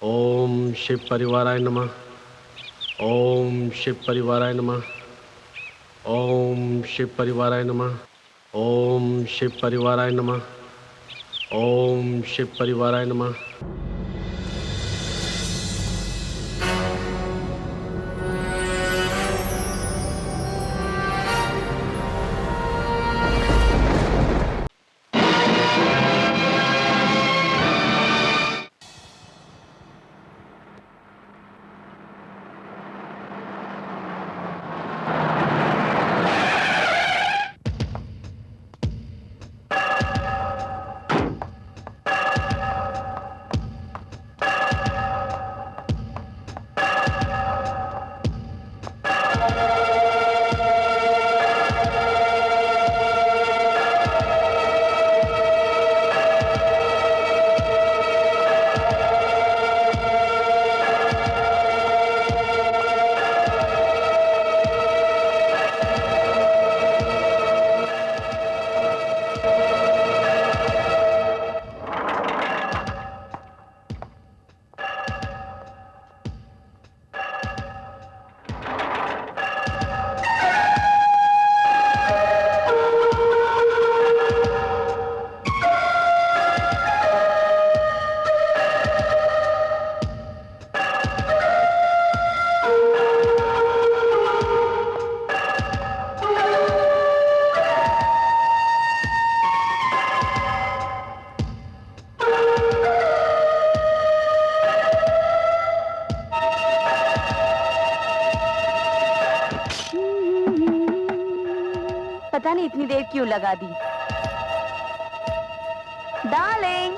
ओम शिव परिवाराय नमः। ओम शिव परिवाराय नमः। ओम शिव परिवाराय नमः। ओम शिव परिवाराय नमः। ओम शिव परिवाराय नमः। पता नहीं इतनी देर क्यों लगा दी। डार्लिंग,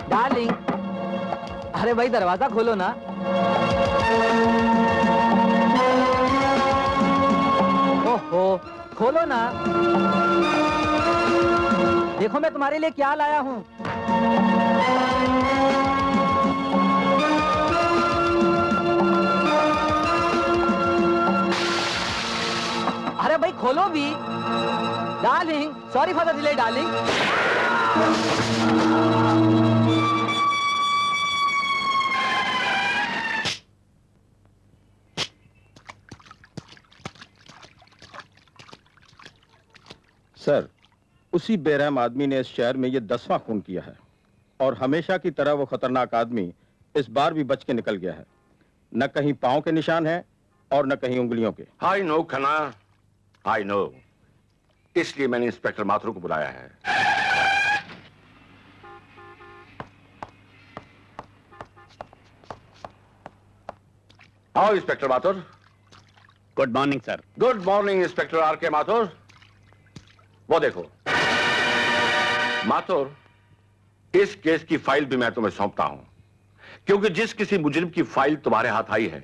डार्लिंग, अरे भाई दरवाजा खोलो ना। ओहो, खोलो ना। देखो मैं तुम्हारे लिए क्या लाया हूँ। अरे भाई खोलो भी। Darling, sorry for the delay darling. Sir, उसी बेरहम आदमी ने इस शहर में ये 10वां खून किया है और हमेशा की तरह वो खतरनाक आदमी इस बार भी बच के निकल गया है। न कहीं पांव के निशान हैं और न कहीं उंगलियों के। I know Khanna, I know. इसलिए मैंने इंस्पेक्टर माथुर को बुलाया है। आओ inspector Mathur. Good morning sir. Good morning inspector are के माथुर। वो देखो माथुर, इस केस की फाइल भी मैं तुम्हें सौंपता हूं, क्योंकि जिस किसी मुजरिम की फाइल तुम्हारे हाथ आई है,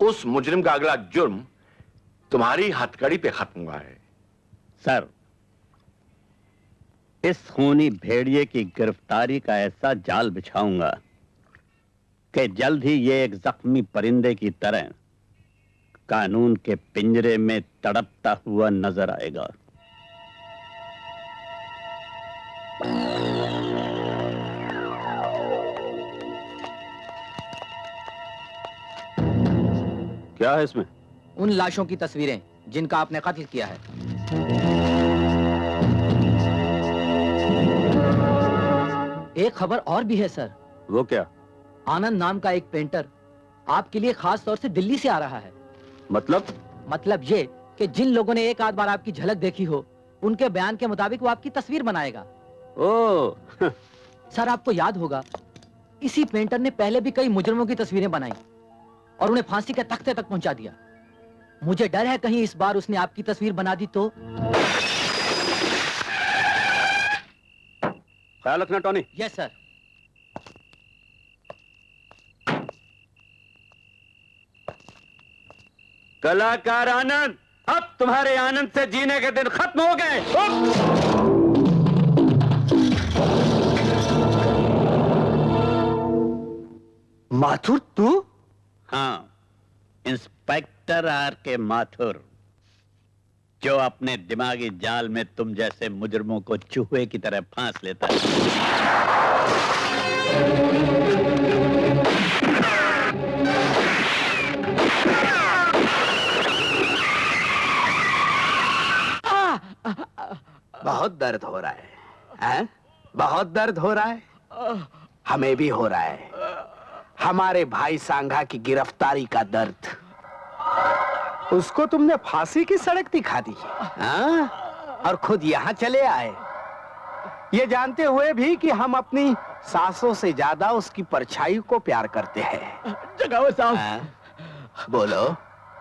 उस मुजरिम का अगला जुर्म तुम्हारी हथकड़ी पे खत्म हुआ है। सर, इस खूनी भेड़िए की गिरफ्तारी का ऐसा जाल बिछाऊंगा कि जल्द ही ये एक जख्मी परिंदे की तरह कानून के पिंजरे में तड़पता हुआ नजर आएगा। क्या है इसमें? उन लाशों की तस्वीरें जिनका आपने कत्ल किया है। एक खबर और भी है सर। वो क्या? आनंद नाम का एक पेंटर आपके लिए खास तौर से दिल्ली से आ रहा है। मतलब ये कि जिन लोगों ने एक आध बार आपकी झलक देखी हो, उनके बयान के मुताबिक वो आपकी तस्वीर बनाएगा। ओह सर, आपको याद होगा इसी पेंटर ने पहले भी कई मुजरिमों की तस्वीरें बनाई और उन्हें फांसी के तख्ते तक पहुंचा दिया। मुझे डर है कहीं इस बार उसने आपकी तस्वीर बना दी तो। ख्याल रखना टॉनी। Yes sir. कलाकार आनंद, अब अब तुम्हारे आनंद से जीने के दिन खत्म हो गए। माथुर तू? हाँ, इंस्पेक्टर आर के माथुर, जो अपने दिमागी जाल में तुम जैसे मुजरमों को चूहे की तरह फांस लेता है। बहुत दर्द हो रहा है, हैं? बहुत दर्द हो रहा है। हमें भी हो रहा है। हमारे भाई सांघा की गिरफ्तारी का दर्द। उसको तुमने फांसी की सड़क दिखा दी, हाँ? और खुद यहाँ चले आए, ये जानते हुए भी कि हम अपनी सांसों से ज्यादा उसकी परछाई को प्यार करते हैं। जगावत साहब, हाँ? बोलो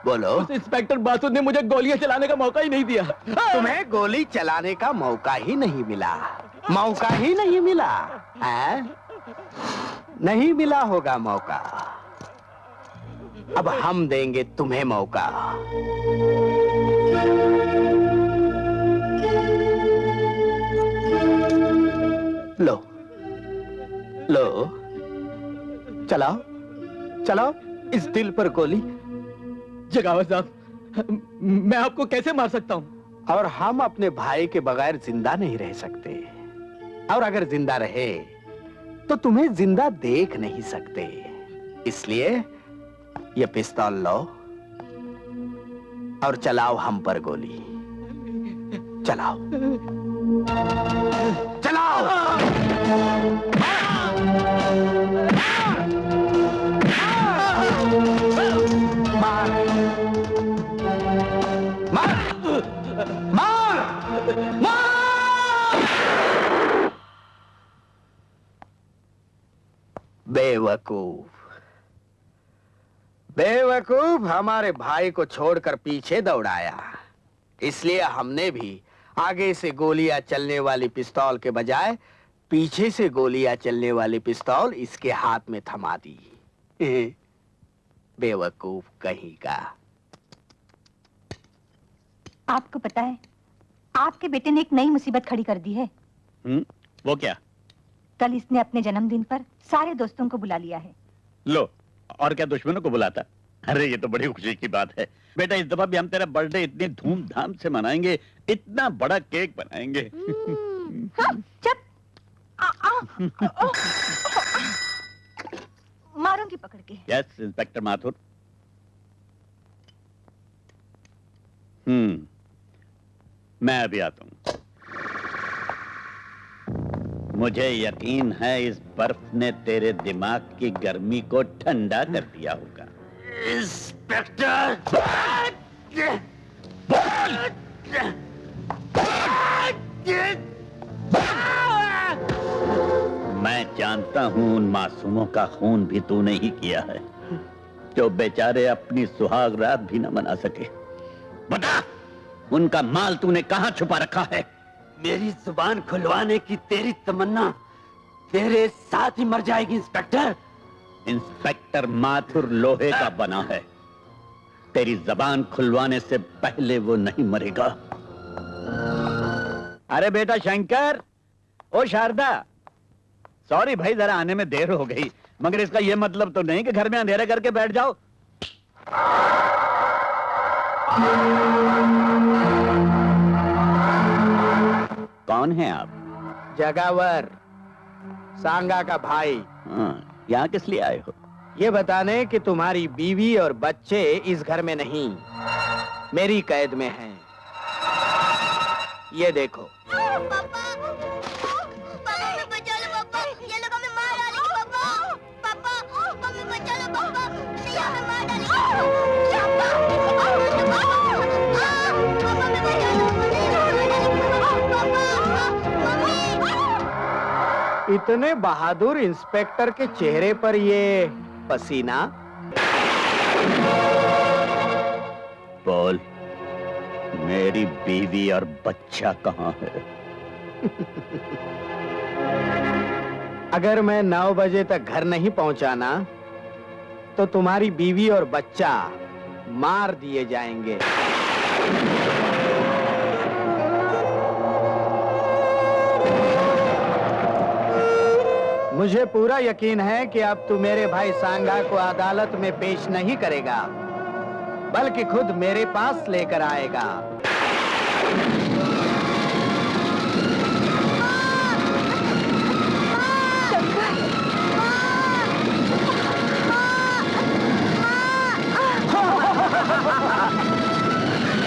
बोलो। उस इंस्पेक्टर माथुर ने मुझे गोलियां चलाने का मौका ही नहीं दिया। तुम्हें गोली चलाने का मौका ही नहीं मिला, मौका ही नहीं मिला, हैं? नहीं मिला होगा मौका। अब हम देंगे तुम्हें मौका। लो लो, चलाओ चलाओ इस दिल पर गोली। जगावत साहब, मैं आपको कैसे मार सकता हूँ? और हम अपने भाई के बगैर जिंदा नहीं रह सकते, और अगर जिंदा रहे तो तुम्हें जिंदा देख नहीं सकते। इसलिए ये पिस्तौल लो और चलाओ हम पर गोली। चलाओ चलाओ। मार मार मार मार। बेवकूफ बेवकूफ, हमारे भाई को छोड़कर पीछे दौड़ाया। इसलिए हमने भी आगे से गोलियां चलने वाली पिस्तौल के बजाय पीछे से गोलियां चलने वाली पिस्तौल इसके हाथ में थमा दी। बेवकूफ कहीं का। आपको पता है, आपके बेटे ने एक नई मुसीबत खड़ी कर दी है। वो क्या? कल इसने अपने जन्मदिन पर सारे दोस्तों को बुला लिया है। लो, और क्या दुश्मनों को बुलाता? अरे ये तो बड़ी खुशी की बात है बेटा। इस दफा भी हम तेरा बर्थडे इतनी धूमधाम से मनाएंगे, इतना बड़ा केक बनाएंगे। हाँ, चुप। मारूंगी पकड़ के। Yes inspector Mathur. मैं अभी आता हूं। मुझे यकीन है इस बर्फ ने तेरे दिमाग की गर्मी को ठंडा कर दिया होगा। इंस्पेक्टर, मैं जानता हूं उन मासूमों का खून भी तूने ही किया है, जो बेचारे अपनी सुहाग रात भी न मना सके। बता, उनका माल तूने कहां छुपा रखा है? मेरी जुबान खुलवाने की तेरी तमन्ना तेरे साथ ही मर जाएगी इंस्पेक्टर। इंस्पेक्टर माथुर लोहे का बना है, तेरी जबान खुलवाने से पहले वो नहीं मरेगा। अरे बेटा शंकर, ओ शारदा, सॉरी भाई जरा आने में देर हो गई, मगर इसका यह मतलब तो नहीं कि घर में अंधेरा करके बैठ जाओ। कौन है आप? जगावर, सांगा का भाई। हाँ, यहाँ किस लिए आए हो? ये बताने कि तुम्हारी बीवी और बच्चे इस घर में नहीं, मेरी कैद में हैं। ये देखो। इतने बहादुर इंस्पेक्टर के चेहरे पर ये पसीना। बोल, मेरी बीवी और बच्चा कहाँ है? अगर मैं 9 बजे तक घर नहीं पहुंचाना तो तुम्हारी बीवी और बच्चा मार दिए जाएंगे। मुझे पूरा यकीन है कि अब तू मेरे भाई सांगा को अदालत में पेश नहीं करेगा, बल्कि खुद मेरे पास लेकर आएगा।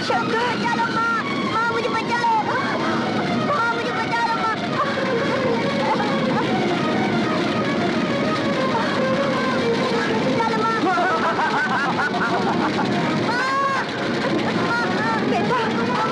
शंकर, चलो माँ, माँ मुझे बचा लो, माँ मुझे बचा लो माँ। चलो माँ, बेटा, चलो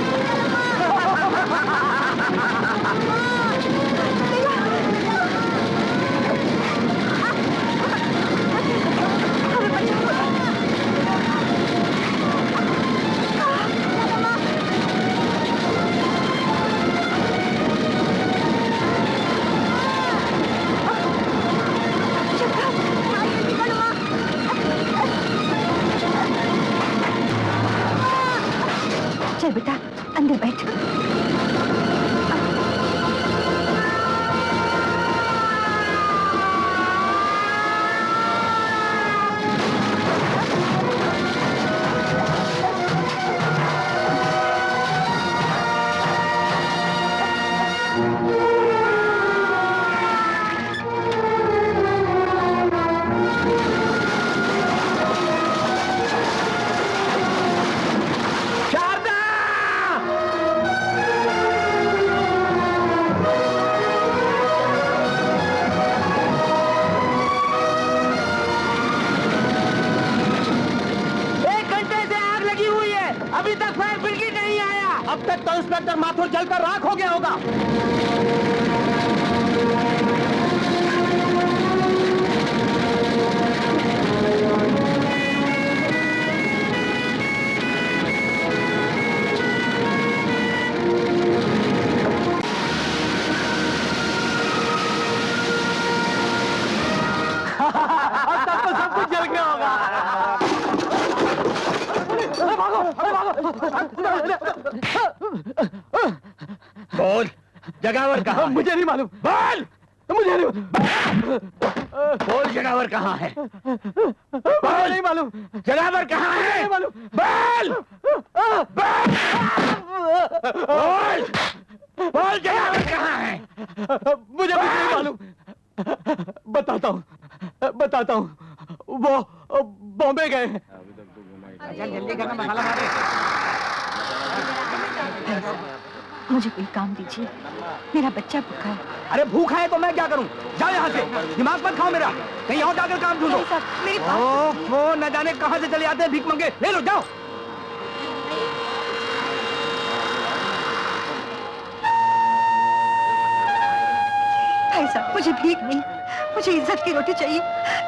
चल बेटा, अंदर बैठ। अब तक तो इंस्पेक्टर माथुर जलकर राख हो गया होगा। अब तक तो सब कुछ जल गया होगा। बोल, जगावर कहाँ? मुझे नहीं मालूम। बोल, मुझे नहीं बोल, जगावर कहाँ है? बोल, नहीं मालूम। जगावर कहाँ है? नहीं मालूम। बोल, बोल, बोल, जगावर कहाँ है? मुझे कुछ नहीं मालूम। बताता हूँ। वो बॉम्बे गए हैं। जल्दी करना, मसाला मारे। मुझे कोई काम दीजिए, मेरा बच्चा भूखा है। अरे भूखा है तो मैं क्या करूं? जाओ यहाँ से, दिमाग मत खाओ मेरा। कहीं और जाकर काम ढूंढो। मेरी वो न जाने कहाँ से चले आते हैं भीख मंगे। ले लो, जाओ। भाई साहब, मुझे भीख नहीं, मुझे इज्जत की रोटी चाहिए।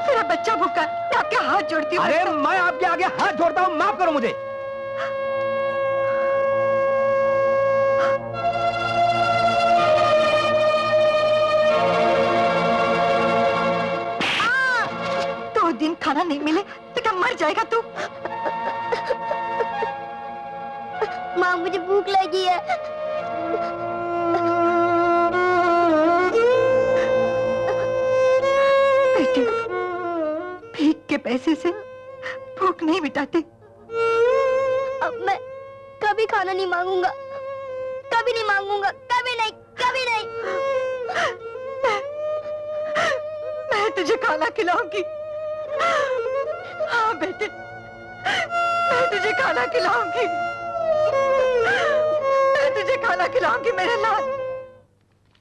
मेरा बच्चा भूखा है, मैं आपके हाथ जोड़ती हूँ। अरे मैं आपके आगे हाथ जोड़ता हूँ, माफ करो मुझे। दिन खाना नहीं मिले तो क्या मर जाएगा तू? माँ मुझे भूख लगी है। बेटे, भीख के पैसे से भूख नहीं मिटाते। अब मैं कभी खाना नहीं मांगूंगा, कभी नहीं मांगूंगा, कभी नहीं, कभी नहीं। मैं तुझे खाना खिलाऊंगी। हाँ बेटे, मैं तुझे खाना खिलाऊंगी। मैं तुझे खाना खिलाऊंगी मेरे लाल।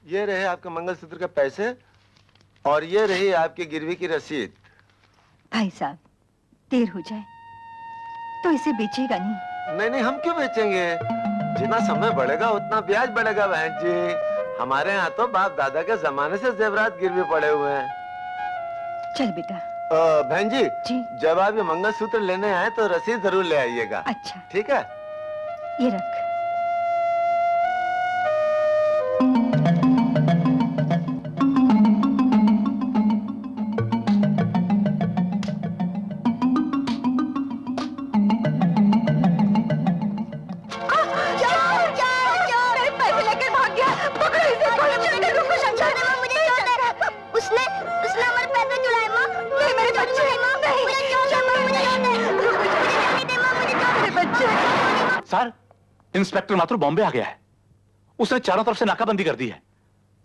ये रहे आपके मंगलसूत्र के पैसे और ये रही आपकी गिरवी की रसीद। भाई साहब, देर हो जाए तो इसे बेचेगा नहीं? नहीं, हम क्यों बेचेंगे? जितना समय बढ़ेगा उतना ब्याज बढ़ेगा बहन जी। हमारे यहाँ तो बाप दादा के जमाने से जेवरात गिरवी पड़े हुए हैं। चल बेटा। बहन जी, जब आप ये मंगलसूत्र लेने आए तो रसीद जरूर ले आइएगा। अच्छा, ठीक है? ये रख। सर, इंस्पेक्टर माथुर बॉम्बे आ गया है। उसने चारों तरफ से नाकाबंदी कर दी है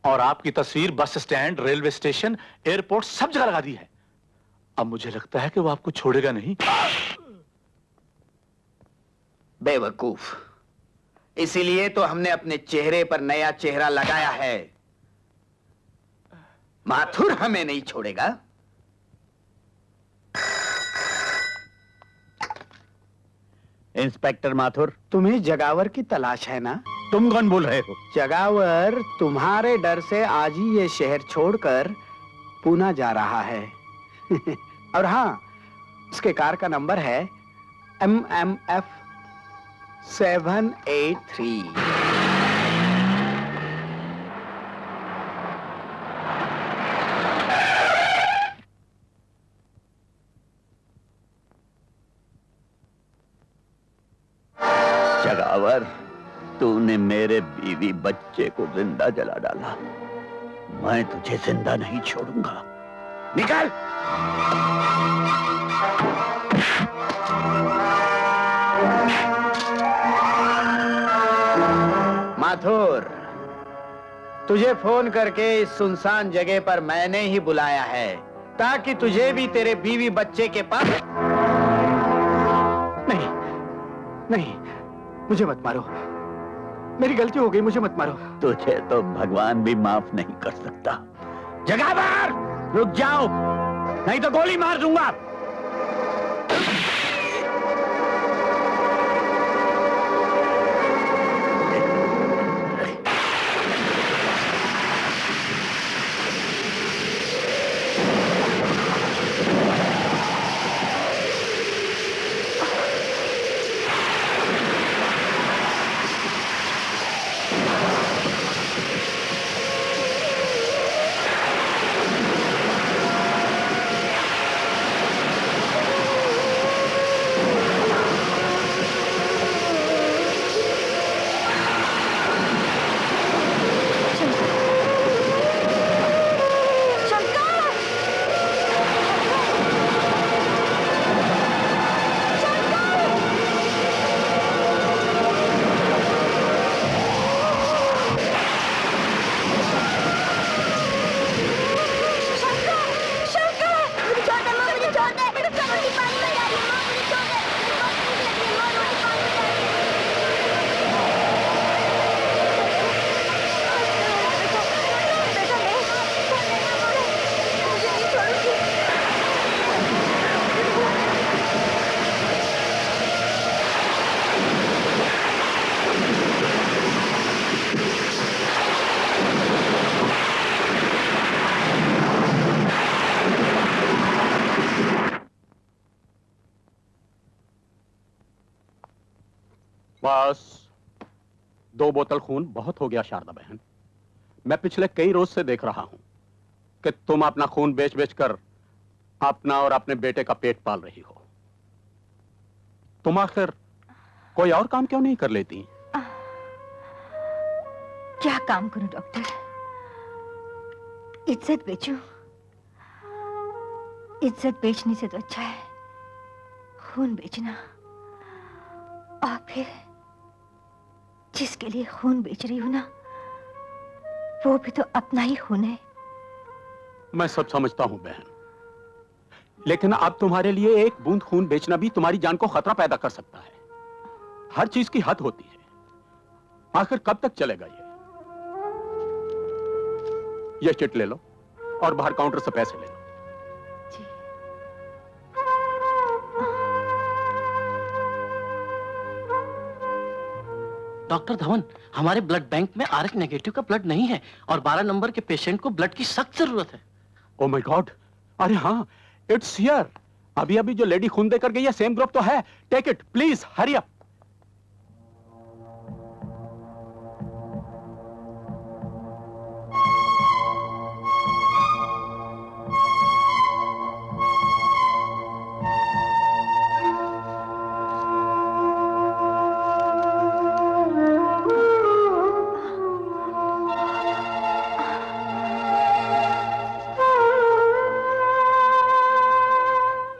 और आपकी तस्वीर bus stand, railway station, airport सब जगह लगा दी है। अब मुझे लगता है कि वो आपको छोड़ेगा नहीं। बेवकूफ, इसीलिए तो हमने अपने चेहरे पर नया चेहरा लगाया है। माथुर हमें नहीं छोड़ेगा। इंस्पेक्टर माथुर, तुम्हें जगावर की तलाश है ना? तुम कौन बोल रहे हो? जगावर तुम्हारे डर से आज ही ये शहर छोड़कर पूना जा रहा है। और हाँ, उसके कार का नंबर है MMF 783। जगावर, तूने मेरे बीवी बच्चे को जिंदा जला डाला। मैं तुझे जिंदा नहीं छोड़ूंगा। निकल! माथुर, तुझे फोन करके इस सुनसान जगह पर मैंने ही बुलाया है ताकि तुझे भी तेरे बीवी बच्चे के पास। नहीं, नहीं, मुझे मत मारो। मेरी गलती हो गई, मुझे मत मारो। तुझे तो भगवान भी माफ नहीं कर सकता। जगावर, रुक जाओ, नहीं तो गोली मार दूंगा। बस 2 बोतल खून बहुत हो गया शारदा बहन। मैं पिछले कई रोज से देख रहा हूं कि तुम अपना खून बेच बेच कर अपना और अपने बेटे का पेट पाल रही हो। तुम आखिर कोई और काम क्यों नहीं कर लेती? क्या काम करूं डॉक्टर? इज्जत बेचूं? इज्जत बेचने से तो अच्छा है खून बेचना। और फिर जिसके लिए खून बेच रही हूं ना, वो भी तो अपना ही खून है। मैं सब समझता हूं बहन, लेकिन अब तुम्हारे लिए एक बूंद खून बेचना भी तुम्हारी जान को खतरा पैदा कर सकता है। हर चीज की हद होती है। आखिर कब तक चलेगा ये चिट ले लो और बाहर काउंटर से पैसे ले लो। डॉक्टर धवन, हमारे ब्लड बैंक में RH नेगेटिव का ब्लड नहीं है और 12 नंबर के पेशेंट को ब्लड की सख्त जरूरत है। Oh my God! अरे हाँ, इट्स हियर। अभी अभी जो लेडी खून देकर गई है सेम ग्रुप तो है। Take it please, hurry up.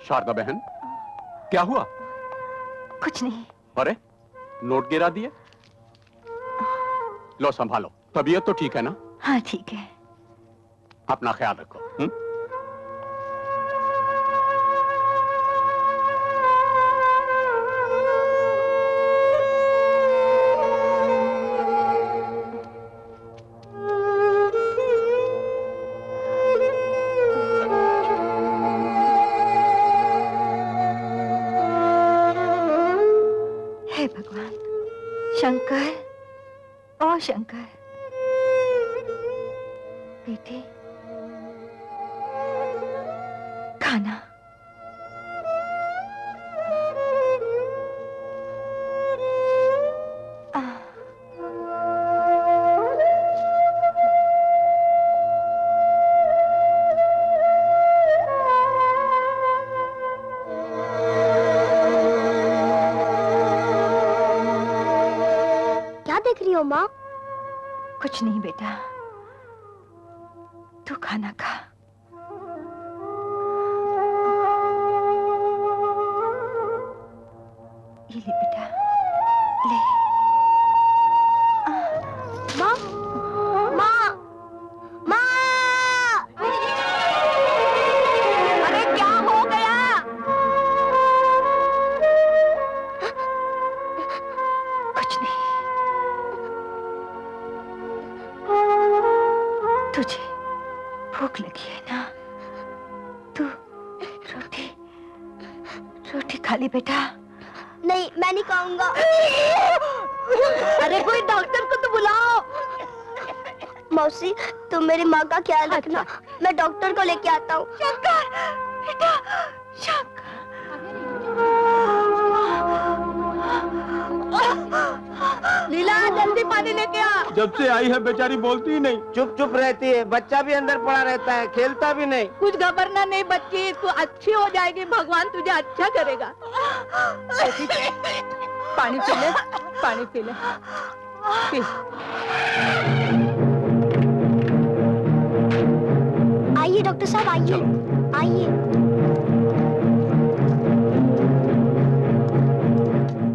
Sharada बहन, क्या हुआ? कुछ नहीं। अरे नोट गिरा दिए। लो संभालो, तबीयत तो ठीक है ना? हाँ ठीक है। अपना ख्याल रखो। हे भगवान, शंकर, ओ शंकर, बेटे खाना। क्या देख रही हो माँ? कुछ नहीं बेटा, तू खाना खा। ये ले बेटा, ले। माँ, माँ, माँ! अरे क्या हो गया? कुछ नहीं। तुझे भूख लगी है ना? तू रोटी खा ली बेटा। नहीं, मैं नहीं खाऊंगा। अरे कोई डॉक्टर को तो बुलाओ। मौसी, तुम मेरी माँ का ख्याल रखना। मैं डॉक्टर को लेके आता हूँ। शंकर, बेटा, शंकर। लीला, जल्दी पानी लेके आ। जब से आई है बेचारी बोलती ही नहीं, चुप चुप रहती है। बच्चा भी अंदर पड़ा रहता है, खेलता भी नहीं। कुछ घबरना नहीं बच्ची, तू अच्छी हो जाएगी, भगवान तुझे अच्छा करेगा। पानी पी ले, पानी पी ले, पी। आइए डॉक्टर साहब, आइए आइए।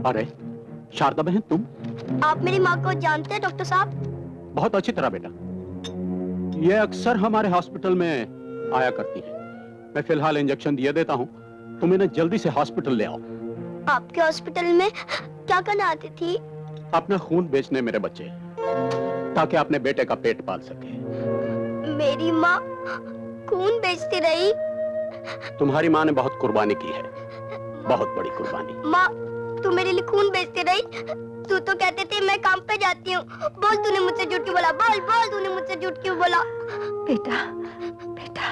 अरे शारदा बहन, तुम? आप मेरी माँ को जानते हैं डॉक्टर साहब? बहुत अच्छी तरह बेटा, ये अक्सर हमारे हॉस्पिटल में आया करती है। मैं फिलहाल इंजेक्शन दिए देता हूँ, तुम इन्हें जल्दी से हॉस्पिटल ले आओ। आपके हॉस्पिटल में क्या करने आती थी? अपना खून बेचने मेरे बच्चे, ताकि अपने बेटे का पेट पाल सके। मेरी माँ खून बेचती रही? तुम्हारी माँ ने बहुत कुर्बानी की है, बहुत बड़ी कुर्बानी। माँ, तू मेरे लिए खून बेचती रही? तू तो कहते थे मैं काम पे जाती हूँ। बोल, तूने मुझसे झूठ क्यों बोला? बोल बोल, तूने मुझसे झूठ क्यों बोला? बेटा, बेटा,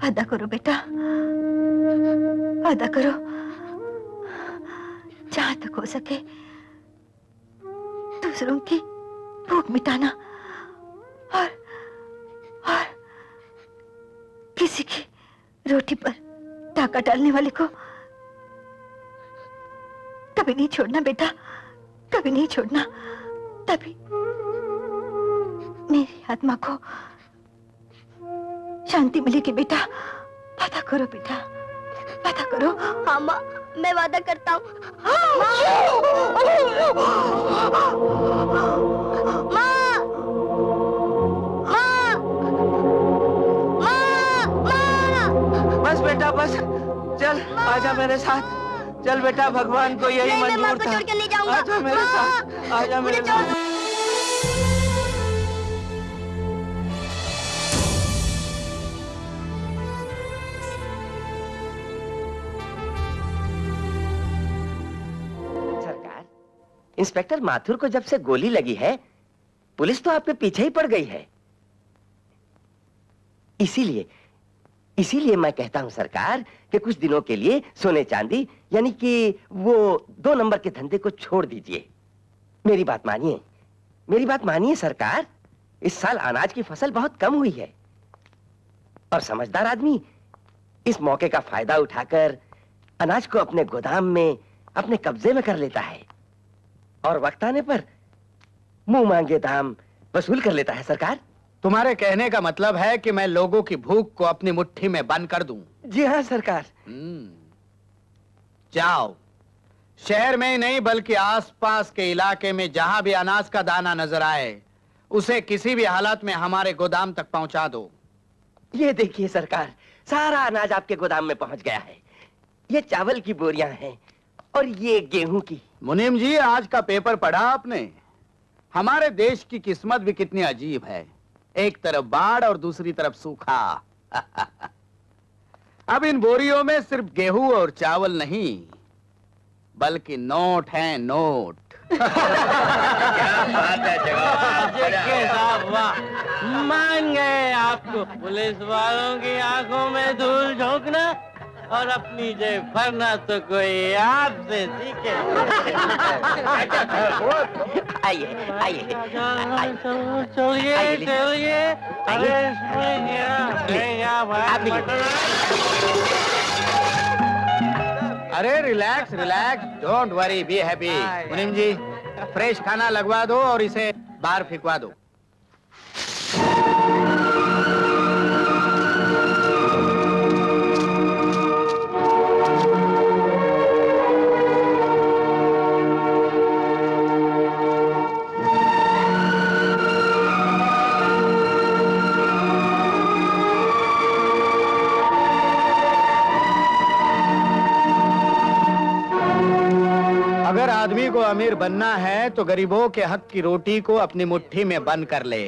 वादा करो बेटा, वादा करो, जहां तक हो सके दूसरों की भूख मिटाना और किसी की रोटी पर डाका डालने वाले को कभी नहीं छोड़ना बेटा, कभी नहीं छोड़ना। तभी मेरी आत्मा को शांति मिलेगी बेटा। वादा करो बेटा, वादा करो। हाँ माँ, मैं वादा करता हूँ। बस बेटा बस, चल आजा मेरे साथ। चल बेटा, भगवान को यही नहीं, मैं माँ मंजूर को था। छोड़ के नहीं जाऊंगा। आजा मेरे साथ, आजा मेरे साथ। सरकार, इंस्पेक्टर माथुर को जब से गोली लगी है, पुलिस तो आपके पीछे ही पड़ गई है। इसीलिए मैं कहता हूं सरकार कि कुछ दिनों के लिए सोने चांदी यानी कि वो 2 नंबर के धंधे को छोड़ दीजिए। मेरी बात मानिए, मेरी बात मानिए सरकार। इस साल अनाज की फसल बहुत कम हुई है और समझदार आदमी इस मौके का फायदा उठाकर अनाज को अपने गोदाम में अपने कब्जे में कर लेता है और वक्त आने पर मुंह मांगे दाम वसूल कर लेता है। सरकार, तुम्हारे कहने का मतलब है कि मैं लोगों की भूख को अपनी मुट्ठी में बंद कर दूं? जी हाँ सरकार। जाओ, शहर में ही नहीं बल्कि आसपास के इलाके में जहां भी अनाज का दाना नजर आए उसे किसी भी हालत में हमारे गोदाम तक पहुंचा दो। ये देखिए सरकार, सारा अनाज आपके गोदाम में पहुंच गया है। ये चावल की बोरियां हैं और ये गेहूं की। मुनीम जी, आज का पेपर पढ़ा आपने? हमारे देश की किस्मत भी कितनी अजीब है, एक तरफ बाढ़ और दूसरी तरफ सूखा। अब इन बोरियों में सिर्फ गेहूं और चावल नहीं बल्कि नोट हैं, नोट। क्या बात है जनाब, वाह, मान गए आपको पुलिस वालों की आंखों में धूल झोंकना और अपनी जेब भरना तो कोई आपसे सीखे। आइए आइए चलिए चलिए। अरे relax relax, don't worry, be happy. मुनीम जी, फ्रेश खाना लगवा दो और इसे बाहर फेंकवा दो। अगर आदमी को अमीर बनना है तो गरीबों के हक की रोटी को अपनी मुट्ठी में बंद कर ले,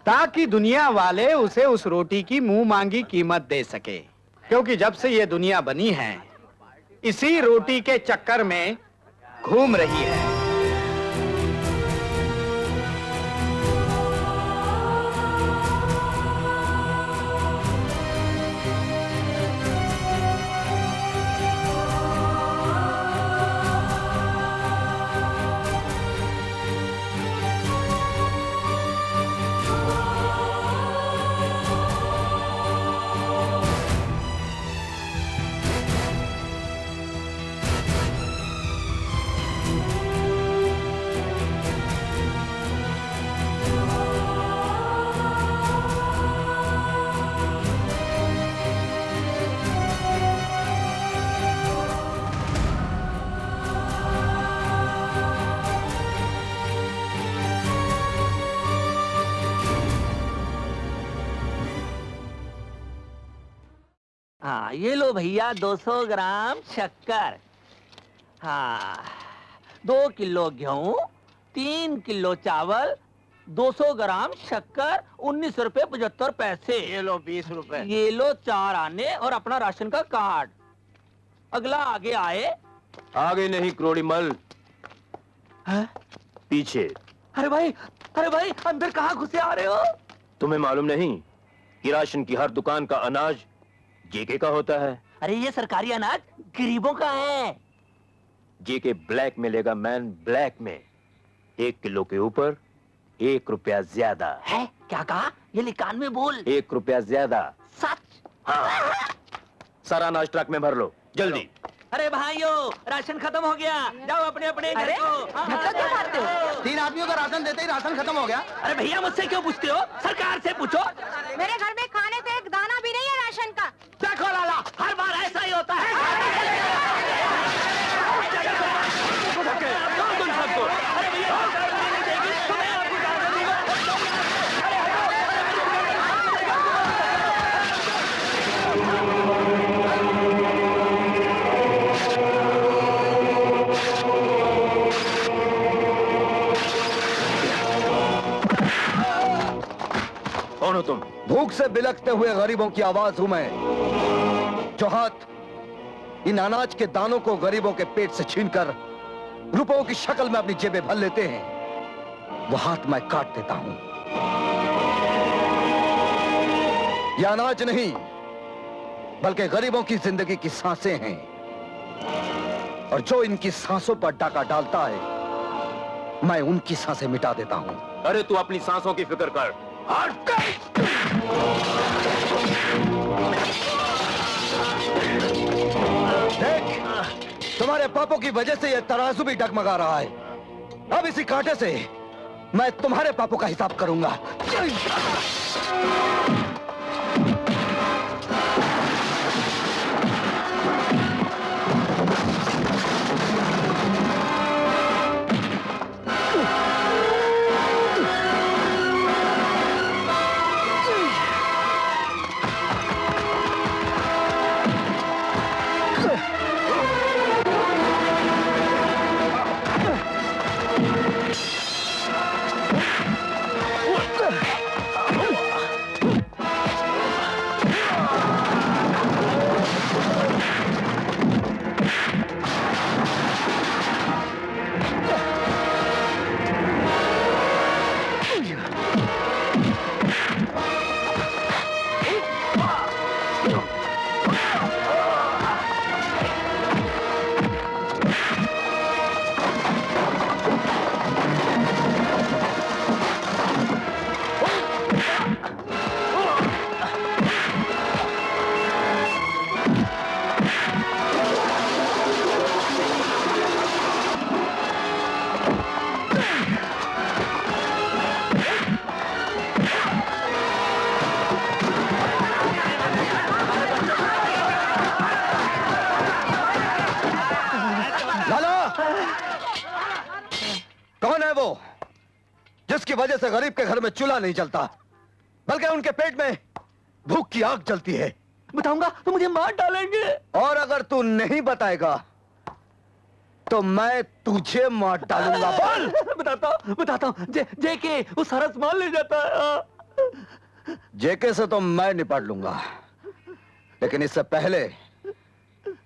ताकि दुनिया वाले उसे उस रोटी की मुंह मांगी कीमत दे सके। क्योंकि जब से ये दुनिया बनी है इसी रोटी के चक्कर में घूम रही है। हाँ, ये लो भैया 200 ग्राम शक्कर। हाँ, 2 किलो गेहूं, 3 किलो चावल, 200 ग्राम शक्कर, 19 रुपए 75 पैसे। ये लो 20 रुपए। ये लो 4 आने और अपना राशन का कार्ड। अगला आगे आए। आगे नहीं क्रोड़ी मल, पीछे। अरे भाई अंदर कहाँ घुसे आ रहे हो? तुम्हें मालूम नहीं कि राशन की हर दुकान का अनाज जेके का होता है? अरे ये सरकारी अनाज गरीबों का है। जेके ब्लैक में लेगा मैन, ब्लैक में 1 किलो के ऊपर 1 रुपया ज्यादा है। क्या कहा? ये लिकान में बोल। 1 रुपया ज्यादा। सच? हाँ, सारा अनाज ट्रक में भर लो जल्दी। अरे भाइयों, राशन खत्म हो गया, जाओ अपने अपने घर को। धक्का क्यों मारते हो? 3 आदमियों का राशन देते ही राशन खत्म हो गया। अरे भैया मुझसे क्यों पूछते हो? सरकार से पूछो। मेरे घर में खाने को एक दाना भी नहीं है राशन का। देखो लाला, हर बार ऐसा ही होता है। कौन हो तुम? भूख से बिलखते हुए गरीबों की आवाज हूं मैं, जो हाथ इन अनाज के दानों को गरीबों के पेट से छीनकर रुपयों की शक्ल में अपनी जेबें भर लेते हैं, वो हाथ मैं काट देता हूं। यह अनाज नहीं बल्कि गरीबों की जिंदगी की सांसें हैं, और जो इनकी सांसों पर डाका डालता है मैं उनकी सांसें मिटा देता हूं। अरे तू अपनी सांसों की फिक्र कर। देख, तुम्हारे पापों की वजह से यह तराजू भी डगमगा रहा है। अब इसी कांटे से मैं तुम्हारे पापों का हिसाब करूंगा। वो जिसकी वजह से गरीब के घर में चूल्हा नहीं जलता, बल्कि उनके पेट में भूख की आग जलती है? बताऊंगा तो मुझे मार डालेंगे। और अगर तू नहीं बताएगा तो मैं तुझे मार डालूंगा। बोल। बताता हूँ। जेके वो सारा सामान ले जाता है। जेके से तो मैं निपट लूंगा, लेकिन इससे पहले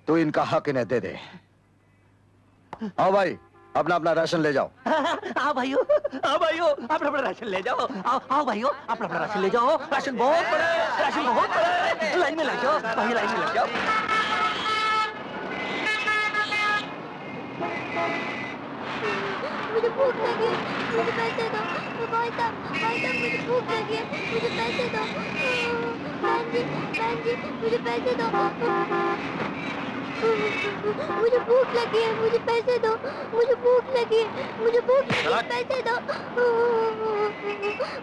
तू इनका हक इन्हें दे दे। आओ भाई, अपना अपना राशन ले जाओ। आओ भाइयों, अपना अपना राशन ले जाओ। आओ भाइयों, अपना अपना राशन ले जाओ। राशन बहुत बड़ा है, राशन बहुत बड़ा है। लाइन में लग जाओ भाई, लाइन में लग जाओ। मुझे भूख लगी है, मुझे पैसे दो। भाई साहब, मुझे भूख लगी है, मुझे पैसे दो। बहन जी, मुझे पैसे दो। मुझे भूख लगी है, मुझे पैसे दो। मुझे भूख लगी है, मुझे भूख लगी है, पैसे दो।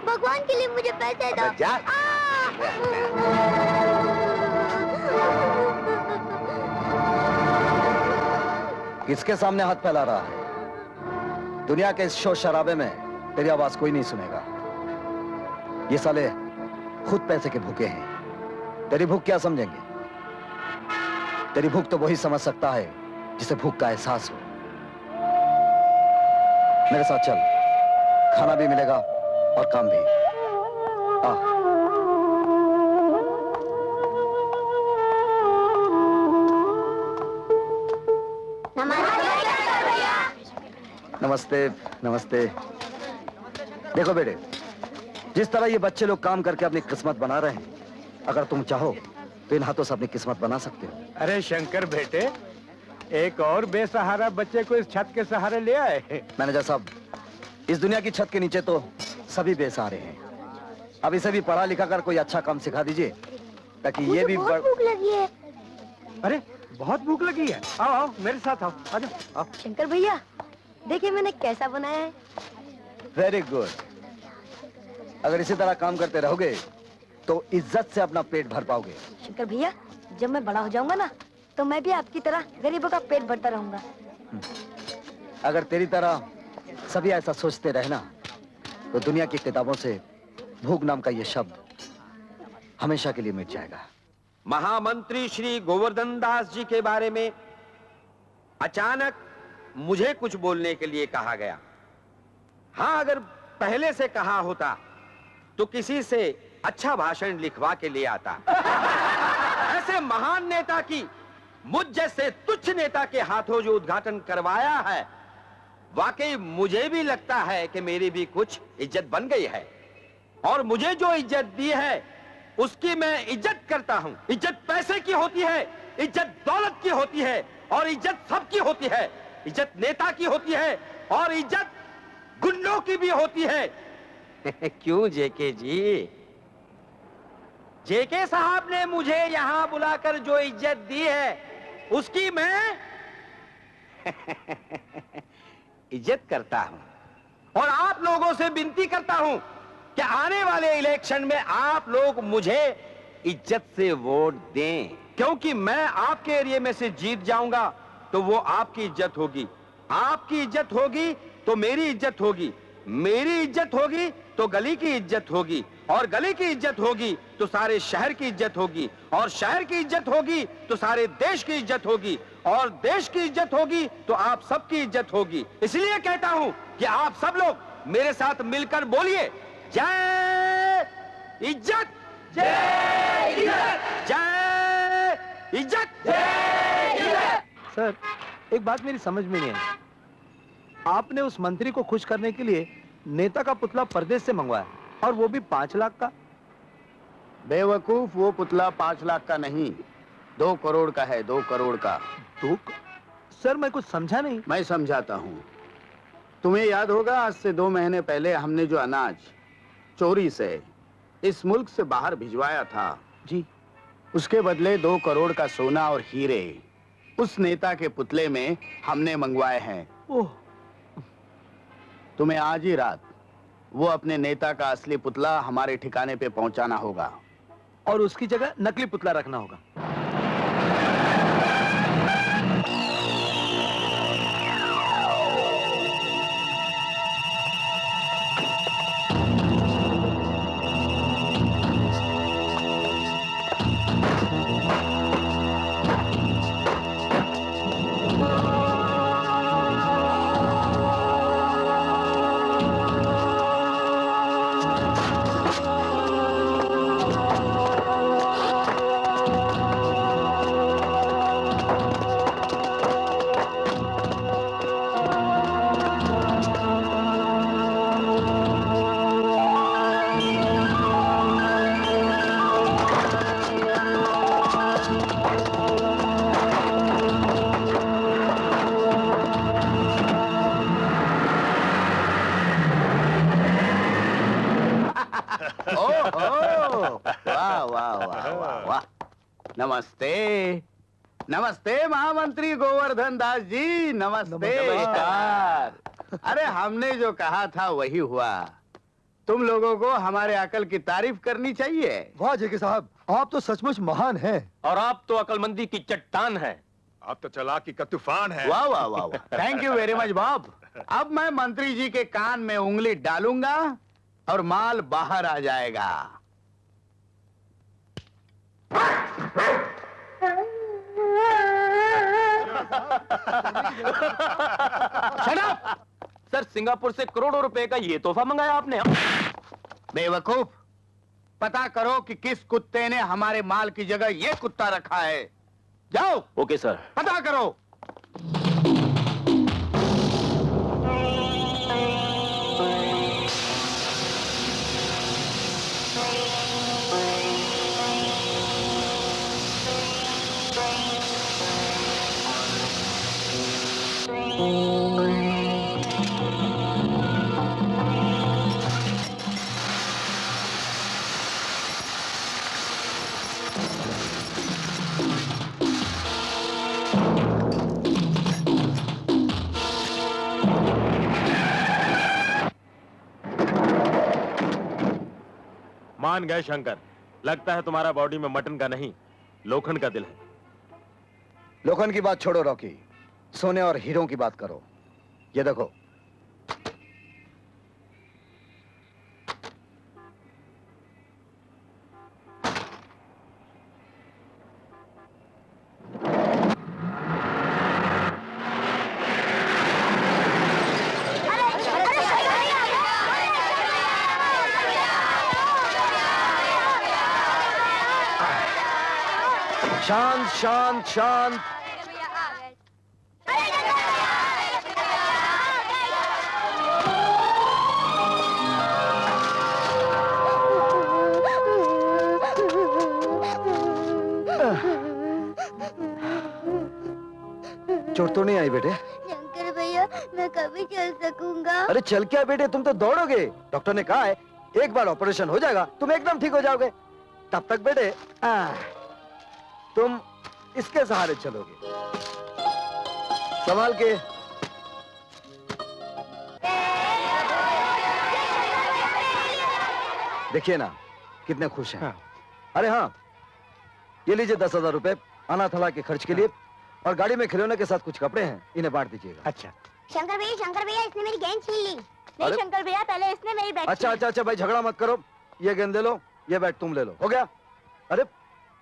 भगवान के लिए मुझे पैसे दो। किसके सामने हाथ फैला रहा है? दुनिया के इस शोर शराबे में तेरी आवाज कोई नहीं सुनेगा। ये साले खुद पैसे के भूखे हैं, तेरी भूख क्या समझेंगे? तेरी भूख तो वही समझ सकता है जिसे भूख का एहसास हो। मेरे साथ चल, खाना भी मिलेगा और काम भी। आ। नमस्ते। नमस्ते। देखो बेटे, जिस तरह ये बच्चे लोग काम करके अपनी किस्मत बना रहे हैं, अगर तुम चाहो तो इन हाथों से अपनी किस्मत बना सकते हो। अरे शंकर बेटे, एक और बेसहारा बच्चे को इस छत के सहारे ले आए। मैनेजर साहब, इस दुनिया की छत के नीचे तो सभी बेसहारे हैं। अब इसे भी पढ़ा लिखा कर कोई अच्छा काम सिखा दीजिए, ताकि ये भी बहुत भूख लगी है। अरे बहुत भूख लगी है। आओ आओ मेरे साथ आओ। आ जाओ। शंकर भैया, देखिए मैंने कैसा बनाया है। Very good. अगर इसी तरह काम करते रहोगे तो इज्जत से अपना पेट भर पाओगे। शंकर भैया, जब मैं बड़ा हो जाऊंगा ना, तो मैं भी आपकी तरह गरीबों का पेट भरता रहूंगा। अगर तेरी तरह सभी ऐसा सोचते रहना, तो दुनिया की किताबों से भूख नाम का ये शब्द हमेशा के लिए मिट जाएगा। महामंत्री श्री गोवर्धन दास जी के बारे में अचानक मुझे कुछ बोलने के लिए कहा गया। हाँ, अगर पहले से कहा होता तो किसी से अच्छा भाषण लिखवा के ले आता। ऐसे महान नेता की मुझ जैसे तुच्छ नेता के हाथों जो उद्घाटन करवाया है, वाकई मुझे भी लगता है कि मेरी भी कुछ इज्जत बन गई है। और मुझे जो इज्जत दी है उसकी मैं इज्जत करता हूं। इज्जत पैसे की होती है, इज्जत दौलत की होती है, और इज्जत सबकी होती है। इज्जत नेता की होती है और इज्जत गुंडों की भी होती है। क्यों जेके जी? जेके साहब ने मुझे यहां बुलाकर जो इज्जत दी है उसकी मैं इज्जत करता हूं। और आप लोगों से विनती करता हूं कि आने वाले इलेक्शन में आप लोग मुझे इज्जत से वोट दें, क्योंकि मैं आपके एरिया में से जीत जाऊंगा तो वो आपकी इज्जत होगी, आपकी इज्जत होगी तो मेरी इज्जत होगी, मेरी इज्जत होगी तो गली की इज्जत होगी, और गली की इज्जत होगी तो सारे शहर की इज्जत होगी, और शहर की इज्जत होगी तो सारे देश की इज्जत होगी, और देश की इज्जत होगी तो आप सबकी इज्जत होगी। इसलिए कहता हूं कि आप सब लोग मेरे साथ मिलकर बोलिए, जय इज्जत, जय इज्जत, जय इज्जत, जय इज्जत। सर, एक बात मेरी समझ में नहीं आई। आपने उस मंत्री को खुश करने के लिए नेता का पुतला परदेश से मंगवाया, और वो भी 5 लाख का। बेवकूफ, वो पुतला 5 लाख का नहीं, 2 करोड़ का है। 2 करोड़ का। सर, मैं कुछ समझा नहीं। मैं समझाता हूँ। तुम्हें याद होगा, आज से 2 महीने पहले हमने जो अनाज चोरी से इस मुल्क से बाहर भिजवाया था जी, उसके बदले 2 करोड़ का सोना और हीरे उस नेता के पुतले में हमने मंगवाए हैं। ओह। तुम्हें आज ही रात वो अपने नेता का असली पुतला हमारे ठिकाने पे पहुंचाना होगा, और उसकी जगह नकली पुतला रखना होगा। नमस्ते नमस्ते महामंत्री गोवर्धन दास जी, नमस्ते। नमस्कार। अरे हमने जो कहा था वही हुआ। तुम लोगों को हमारे अकल की तारीफ करनी चाहिए। वाह जेके साहब, आप तो सचमुच महान हैं। और आप तो अकलमंदी की चट्टान है। आप तो चालाकी का तूफान है। वाह वाह वाह, thank you very much Bob. अब मैं मंत्री जी के कान में उंगली डालूंगा और माल बाहर आ जाएगा। Shut up! सर, सिंगापुर से करोड़ों रुपए का ये तोहफा मंगाया आपने। बेवकूफ, पता करो कि किस कुत्ते ने हमारे माल की जगह ये कुत्ता रखा है। जाओ। Okay sir. पता करो। मान गए शंकर, लगता है तुम्हारा बॉडी में मटन का नहीं लोखंड का दिल है। लोखंड की बात छोड़ो रॉकी, सोने और हीरों की बात करो। ये देखो, शांत शांत शांत। चोट तो नहीं आई बेटे? शंकर भैया, मैं कभी चल सकूंगा? अरे चल क्या बेटे, तुम तो दौड़ोगे। डॉक्टर ने कहा है एक बार ऑपरेशन हो जाएगा तुम एकदम ठीक हो जाओगे। तब तक बेटे तुम इसके सहारे चलोगे। संभाल के। देखिए ना कितने खुश हैं। अरे हाँ, ये लीजिए 10,000 रुपए अनाथालय के खर्च के लिए, और गाड़ी में खिलौने के साथ कुछ कपड़े हैं, इन्हें बांट दीजिएगा। अच्छा शंकर भैया, इसने मेरी गेंद छीन ली। नहीं शंकर भैया, पहले इसने मेरी बैट। अच्छा भाई, झगड़ा मत करो। ये गेंद ले लो, ये बैट तुम ले लो। हो गया? अरे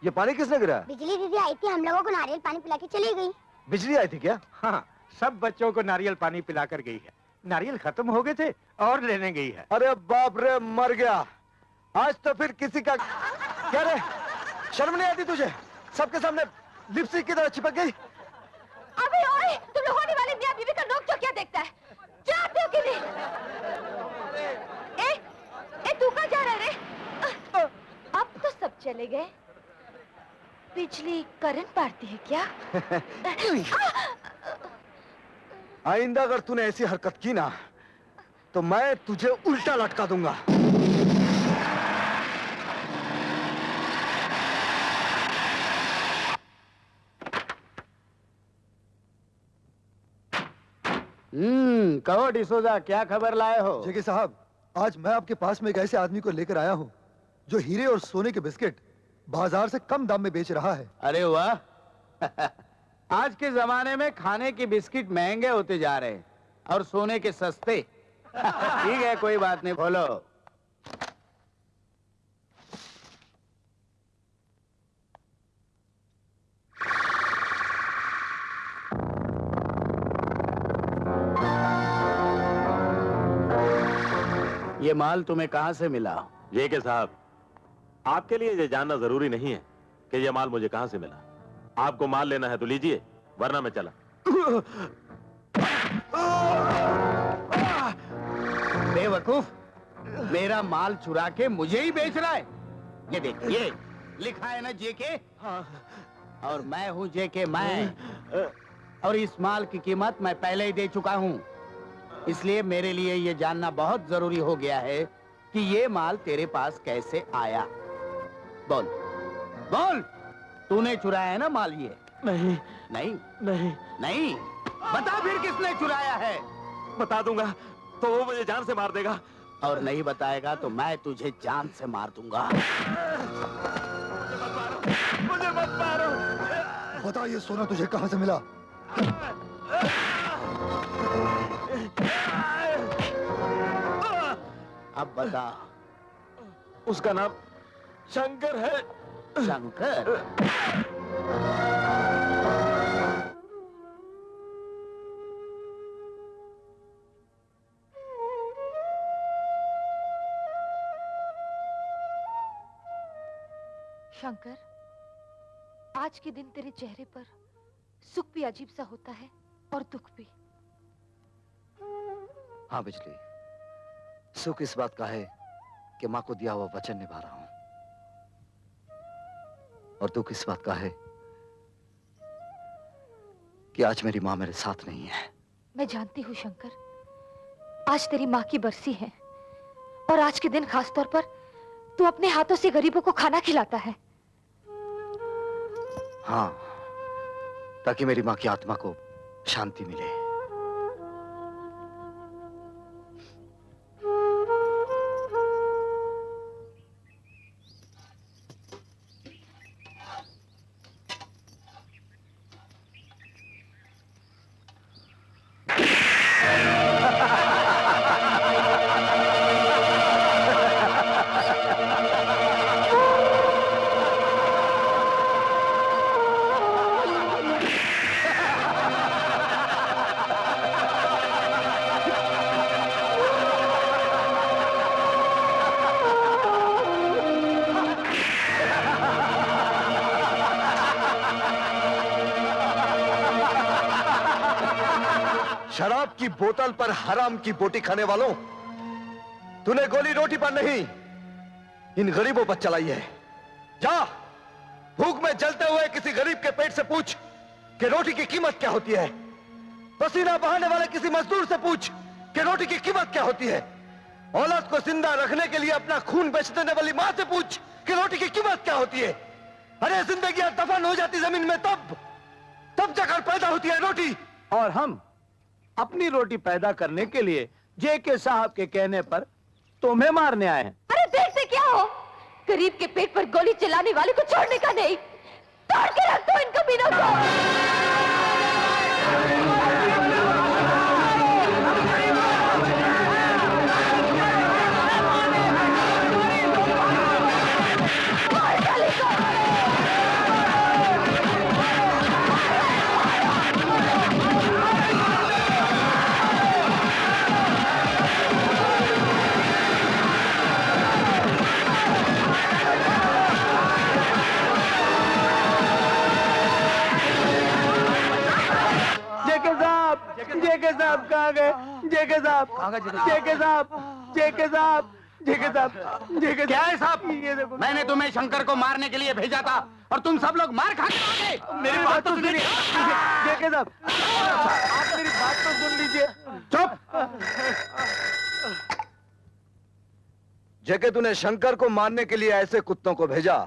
ये पानी किसने गिराया? बिजली दीदी आई थी, हम लोगों को नारियल पानी पिला के चली गई। बिजली आई थी क्या? हाँ, सब बच्चों को नारियल पानी पिलाकर गई है। नारियल खत्म हो गए थे और लेने गई है। अरे बाप रे, मर गया। आज तो फिर किसी का क्या रे, शर्म नहीं आती तुझे? सबके सामने लिपस्टिक की तरह चिपक गई। अबे ओए, तुम लोग होने वाले मियां बीवी का नोक जो क्या देखता है? जाते हो कि नहीं? तू कहाँ जा रहा है रे? अब तो सब चले गए। बिजली करंट मारती है क्या? आइंदा अगर तूने ऐसी हरकत की ना तो मैं तुझे उल्टा लटका दूंगा। कहो डिसोजा, क्या खबर लाए हो? जेके साहब, आज मैं आपके पास में एक ऐसे आदमी को लेकर आया हूँ जो हीरे और सोने के बिस्किट बाजार से कम दाम में बेच रहा है। अरे वाह आज के जमाने में खाने के बिस्किट महंगे होते जा रहे हैं और सोने के सस्ते। ठीक है, कोई बात नहीं, बोलो। ये माल तुम्हें कहां से मिला? जेके साहब, आपके लिए ये जानना जरूरी नहीं है कि ये माल मुझे कहां से मिला। आपको माल लेना है तो लीजिए, वरना मैं चला। बेवकूफ, मेरा माल चुरा के मुझे ही बेच रहा है। ये देख, ये लिखा है ना जेके, और मैं हूं जेके मैं, और इस माल की कीमत मैं पहले ही दे चुका हूं। इसलिए मेरे लिए ये जानना बहुत जरूरी हो गया है कि ये माल तेरे पास कैसे आया। बोल बोल। तूने चुराया है ना माल ये? नहीं नहीं नहीं नहीं। बता फिर किसने चुराया है? बता दूंगा तो वो मुझे जान से मार देगा। और नहीं बताएगा तो मैं तुझे जान से मार दूंगा। मुझे मत मारो। बता ये सोना तुझे कहां से मिला? अब बता। उसका नाम शंकर है। शंकर? शंकर, आज के दिन तेरे चेहरे पर सुख भी अजीब सा होता है और दुख भी। हाँ बिजली, सुख इस बात का है कि माँ को दिया हुआ वचन निभा रहा हूं, और दुख इस बात का है कि आज मेरी माँ मेरे साथ नहीं है। मैं जानती हूँ शंकर, आज तेरी माँ की बरसी है और आज के दिन खास तौर पर तू अपने हाथों से गरीबों को खाना खिलाता है। हाँ, ताकि मेरी माँ की आत्मा को शांति मिले। शराब की बोतल पर हराम की बोटी खाने वालों, तूने गोली रोटी पर नहीं, इन गरीबों पर चलाई है। जा, भूख में जलते हुए किसी गरीब के पेट से पूछ कि रोटी की कीमत क्या होती है। पसीना बहाने वाले किसी मजदूर से पूछ कि रोटी की कीमत क्या होती है। औलाद को जिंदा रखने के लिए अपना खून बेच देने वाली मां से पूछ कि रोटी की कीमत क्या होती है। अरे जिंदगी दफन हो जाती जमीन में तब जाकर पैदा होती है रोटी। और हम अपनी रोटी पैदा करने के लिए जेके साहब के कहने पर तुम्हें मारने आए हैं। अरे देखते क्या हो, गरीब के पेट पर गोली चलाने वाले को छोड़ने का नहीं, तोड़ के रख दो इन कमीनों को। जेके साहब कहाँ गए? जेके साहब, जेके साहब, जेके साहब, जेके साहब, जेके क्या है साहब? ये देखो, मैंने तुम्हें शंकर को मारने के लिए भेजा था और तुम सब लोग मार खा के आ गए। मेरी बात तो सुनिए। जेके साहब, आप मेरी बात तो सुन लीजिए। चुप। जेके, तूने शंकर को मारने के लिए ऐसे कुत्तों को भेजा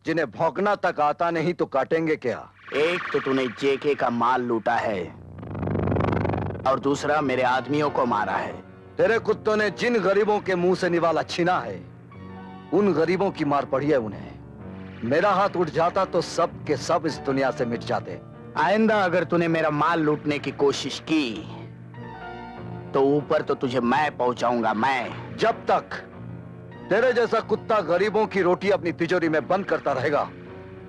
जिन्हें भौंकना तक आता नहीं तो काटेंगे क्या? एक तो तूने जेके का माल लूटा है और दूसरा मेरे आदमियों को मारा है। तेरे कुत्तों ने जिन गरीबों के मुंह से निवाला छीना है, उन गरीबों की मार पड़ी है उन्हें। मेरा हाथ उठ जाता तो सब के सब इस दुनिया से मिट जाते। आइंदा अगर तूने मेरा माल लूटने की कोशिश की तो ऊपर तो तुझे मैं पहुंचाऊंगा। मैं जब तक तेरे जैसा कुत्ता गरीबों की रोटी अपनी तिजोरी में बंद करता रहेगा,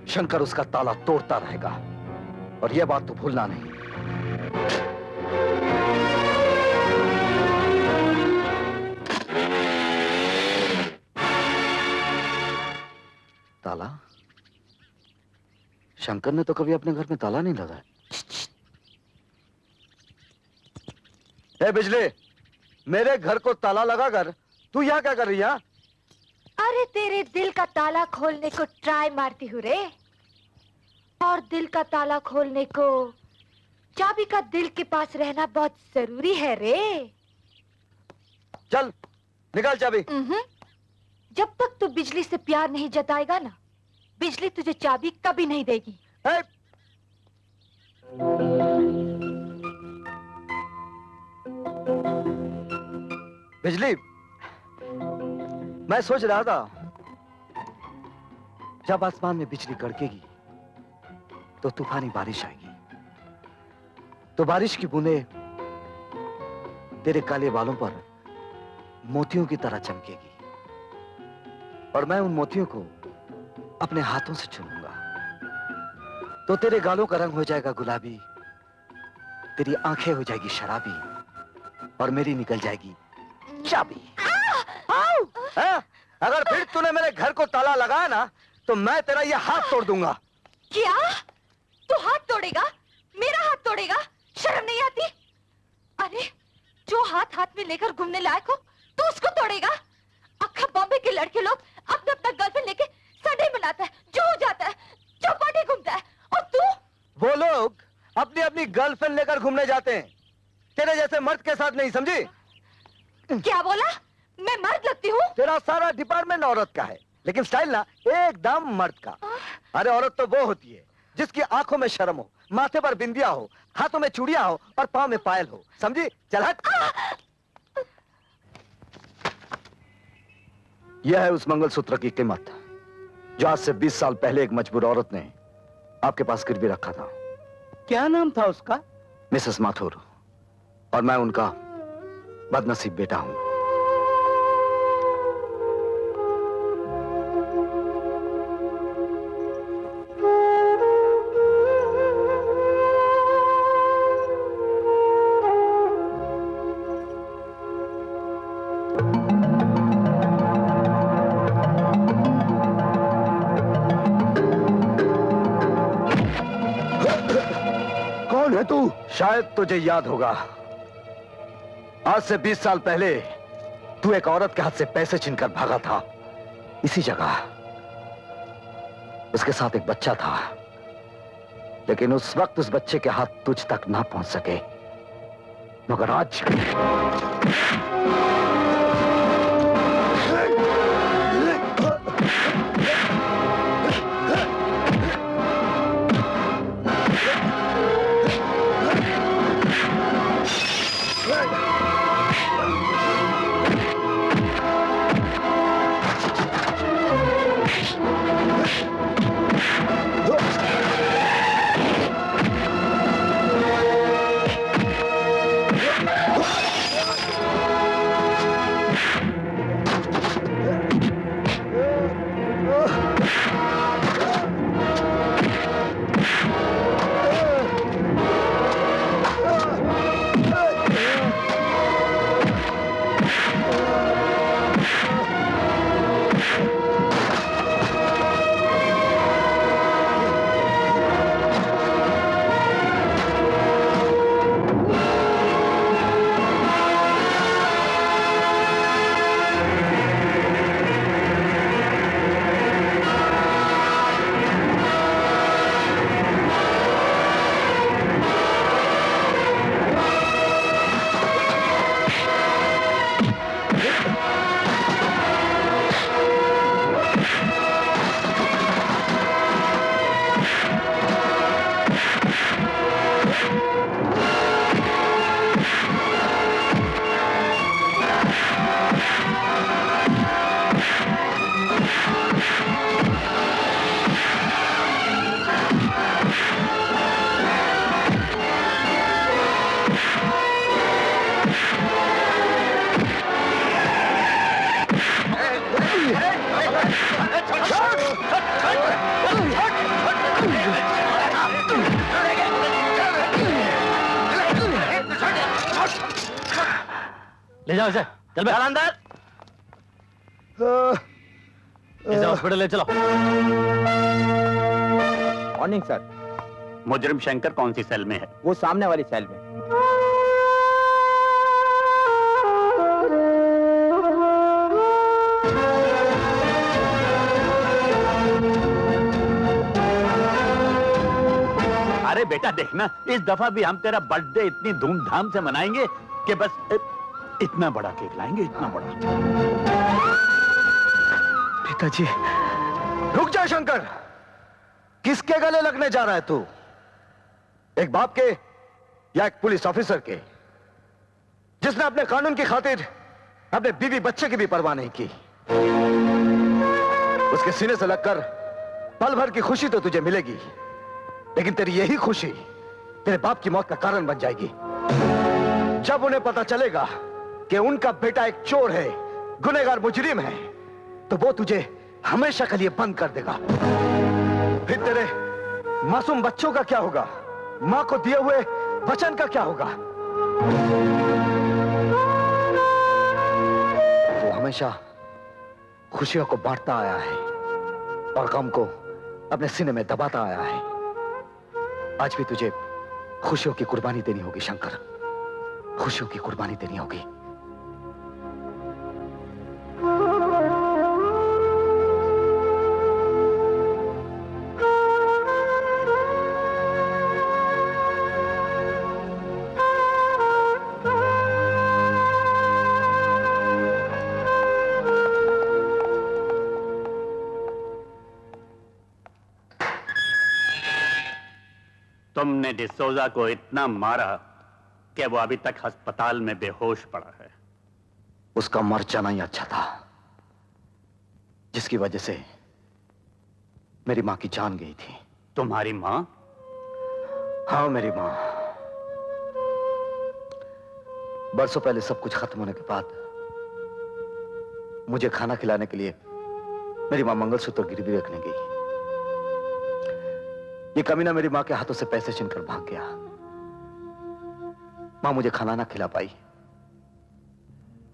शंकर उसका ताला तोड़ता रहेगा। और यह बात तो भूलना नहीं। ताला? शंकर ने तो कभी अपने घर में ताला नहीं लगाया। ए बिजली, मेरे घर को ताला लगाकर तू यहाँ क्या कर रही है? अरे तेरे दिल का ताला खोलने को ट्राई मारती हूँ रे। और दिल का ताला खोलने को चाबी का दिल के पास रहना बहुत जरूरी है रे। चल निकाल चाबी। जब तक तू बिजली से प्यार नहीं जताएगा ना, बिजली तुझे चाबी कभी नहीं देगी। बिजली, मैं सोच रहा था जब आसमान में बिजली कड़केगी तो तूफानी बारिश आएगी, तो बारिश की बूंदें तेरे काले बालों पर मोतियों की तरह चमकेगी और मैं उन मोतियों को अपने हाथों से चुनूंगा तो तेरे गालों का रंग हो जाएगा गुलाबी, तेरी आंखें हो जाएगी शराबी और मेरी निकल जाएगी चाबी। अगर फिर तूने मेरे घर को ताला लगाया ना तो मैं तेरा ये हाथ तोड़ दूंगा। क्या? तू हाथ तोड़ेगा? मेरा हाथ तोड़ेगा? शर्म नहीं आती? अरे जो हाथ हाथ में लेकर घूमने लायक हो तू उसको तोड़ेगा? अक्खा बॉम्बे के लड़के लोग अपना अपना गर्लफ्रेंड लेके संडे मनाता है, जो हो जाता है, चौपाटी घूमता है, और तू? वो लोग अपनी अपनी गर्लफ्रेंड लेकर घूमने जाते हैं, तेरे जैसे मर्द के साथ नहीं, समझी? क्या बोला? मैं मर्द लगती हूँ? तेरा सारा डिपार्टमेंट औरत का है, लेकिन स्टाइल ना एकदम मर्द का। अरे औरत तो वो होती है जिसकी आंखों में शर्म हो, माथे पर बिंदिया हो, हाथों में चूड़ियां हो और पांव में पायल हो, समझी? चल हट। यह है उस मंगलसूत्र की कीमत जो आज से 20 साल पहले एक मजबूर औरत ने आपके पास गिरवी रखा था। क्या नाम था उसका? मिसेस माथुर, और मैं उनका बदनसीब बेटा हूं। कौन है तू? शायद तुझे याद होगा, आज से 20 साल पहले तू एक औरत के हाथ से पैसे छीनकर भागा था। इसी जगह उसके साथ एक बच्चा था, लेकिन उस वक्त उस बच्चे के हाथ तुझ तक ना पहुंच सके, मगर आज ले जाओ इसे, चल बे। अंदर। इसे हॉस्पिटल ले चलो। Morning sir. मुजरिम शंकर कौन सी सेल में है? वो सामने वाली सेल में। अरे बेटा देखना, इस दफा भी हम तेरा बर्थडे इतनी धूमधाम से मनाएंगे कि बस इतना बड़ा केक लाएंगे, इतना बड़ा। पिताजी, रुक जा शंकर। किसके गले लगने जा रहा है तू? एक बाप के या एक पुलिस ऑफिसर के, जिसने अपने कानून की खातिर अपने बीवी बच्चे की भी परवाह नहीं की। उसके सीने से लगकर पल भर की खुशी तो तुझे मिलेगी, लेकिन तेरी यही खुशी तेरे बाप की मौत का कारण बन जाएगी। जब उन्हें पता चलेगा कि उनका बेटा एक चोर है, गुनहगार मुजरिम है, तो वो तुझे हमेशा के लिए बंद कर देगा। फिर तेरे मासूम बच्चों का क्या होगा? मां को दिए हुए वचन का क्या होगा? वो हमेशा खुशियों को बांटता आया है और गम को अपने सीने में दबाता आया है। आज भी तुझे खुशियों की कुर्बानी देनी होगी शंकर, खुशियों की कुर्बानी देनी होगी। तुमने डिसोजा को इतना मारा कि वो अभी तक अस्पताल में बेहोश पड़ा है। उसका मर जाना ही अच्छा था, जिसकी वजह से मेरी मां की जान गई थी। तुम्हारी मां? हाँ, मेरी मां। बरसों पहले सब कुछ खत्म होने के बाद मुझे खाना खिलाने के लिए मेरी मां मंगलसूत्र गिरवी रखने गई। ये कमीना मेरी मां के हाथों से पैसे छीनकर भाग गया। मां मुझे खाना ना खिला पाई।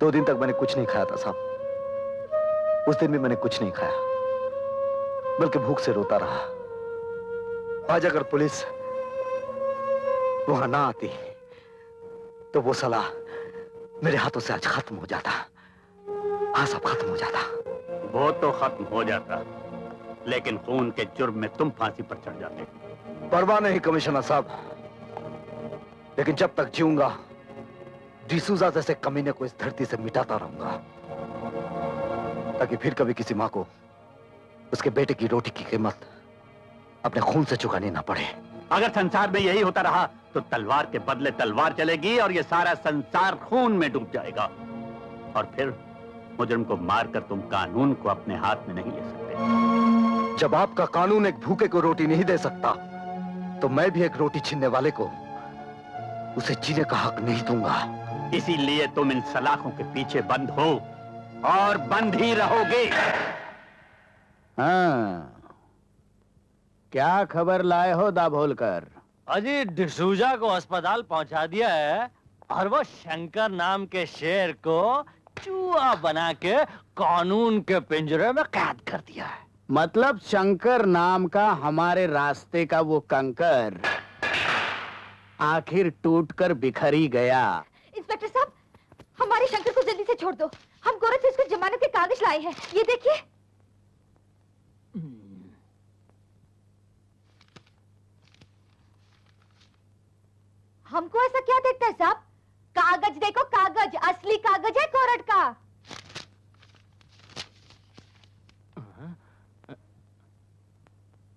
2 दिन तक मैंने कुछ नहीं खाया था साहब। उस दिन भी मैंने कुछ नहीं खाया, बल्कि भूख से रोता रहा। आज अगर पुलिस वहां ना आती तो वो सलाह मेरे हाथों से आज खत्म हो जाता। हाँ, सब खत्म हो जाता। वो तो खत्म हो जाता, लेकिन खून के जुर्म में तुम फांसी पर चढ़ जाते। परवाह नहीं कमिश्नर साहब, लेकिन जब तक जीऊंगा डिसूजा जैसे कमीने को इस धरती से मिटाता रहूंगा, ताकि फिर कभी किसी मां को उसके बेटे की रोटी की कीमत अपने खून से चुकानी ना पड़े। अगर संसार में यही होता रहा तो तलवार के बदले तलवार चलेगी और ये सारा संसार खून में डूब जाएगा। और फिर मुजरिम को मारकर तुम कानून को अपने हाथ में नहीं ले सकते। जब आपका कानून एक भूखे को रोटी नहीं दे सकता, तो मैं भी एक रोटी छीनने वाले को उसे जीने का हक नहीं दूंगा। इसीलिए तुम इन सलाखों के पीछे बंद हो और बंद ही रहोगे। हाँ, क्या खबर लाए हो दाभोलकर? अजी डिसूजा को अस्पताल पहुंचा दिया है और वो शंकर नाम के शेर को चूहा बना के कानून के पिंजरे में कैद कर दिया है। मतलब शंकर नाम का हमारे रास्ते का वो कंकर आखिर टूटकर बिखर ही गया। इंस्पेक्टर साहब, हमारे शंकर को जल्दी से छोड़ दो। हम कोर्ट से इसको जमानत के कागज लाए हैं, ये देखिए। हमको ऐसा क्या देखता है साहब? कागज देखो, कागज, असली कागज है कोर्ट का।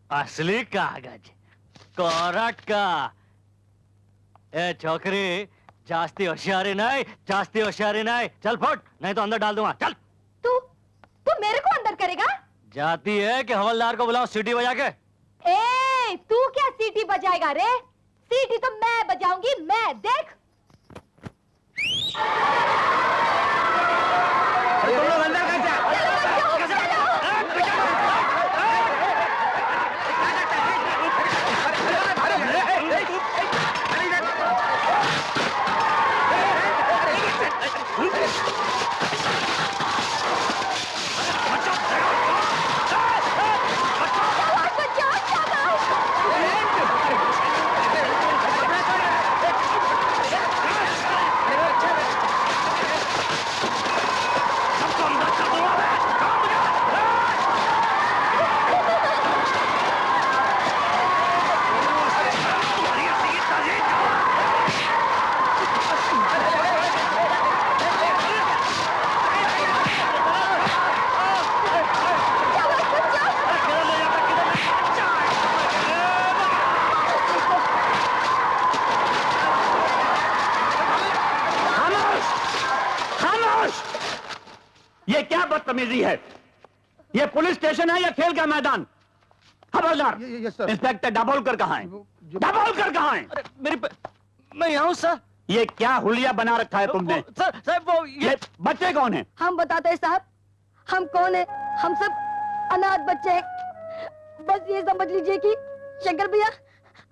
असली कागज कोर्ट का। ए छोकरी, जास्ती होशियारी नहीं, जास्ती होशियारी नहीं। चल फुट, नहीं तो अंदर डाल दूंगा। चल। तू मेरे को अंदर करेगा? जाती है कि हवलदार को बुलाओ सीटी बजा के। ए, तू क्या सीटी बजाएगा रे? सीटी तो मैं बजाऊंगी, मैं। देख। तुम लोग अंदर कैसे? खामोश! ये क्या बदतमीजी है? ये पुलिस स्टेशन है या खेल का मैदान? खबरदार! इंस्पेक्टर दाभोलकर कहाँ है? दाभोलकर कहाँ है? मैं यहाँ हूँ सर। ये क्या हुलिया बना रखा है तुमने? सर वो ये बच्चे कौन हैं? हम बताते हैं साहब, हम कौन है? हम सब अनाथ बच्चे हैं। बस ये समझ लीजिए कि शंकर भैया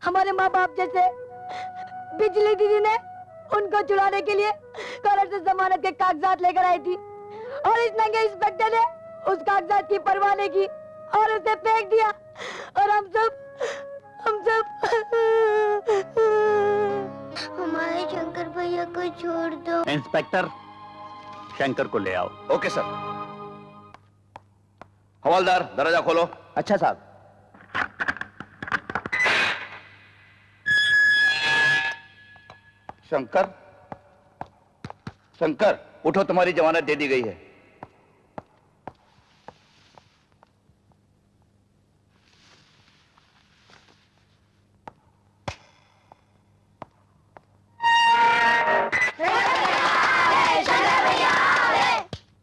हमारे माँ बाप जैसे। बिजली दीदी ने उनको छुड़ाने के लिए कोर्ट से जमानत के कागजात लेकर आई थी और इस नंगे इंस्पेक्टर ने उस कागजात की परवाह नहीं की और उसे फेंक दिया। और हम सब हमारे शंकर भैया को छोड़ दो। इंस्पेक्टर, शंकर को ले आओ। Okay sir. हवलदार, दरवाजा खोलो। अच्छा साहब। शंकर, शंकर उठो, तुम्हारी जमानत दे दी गई है।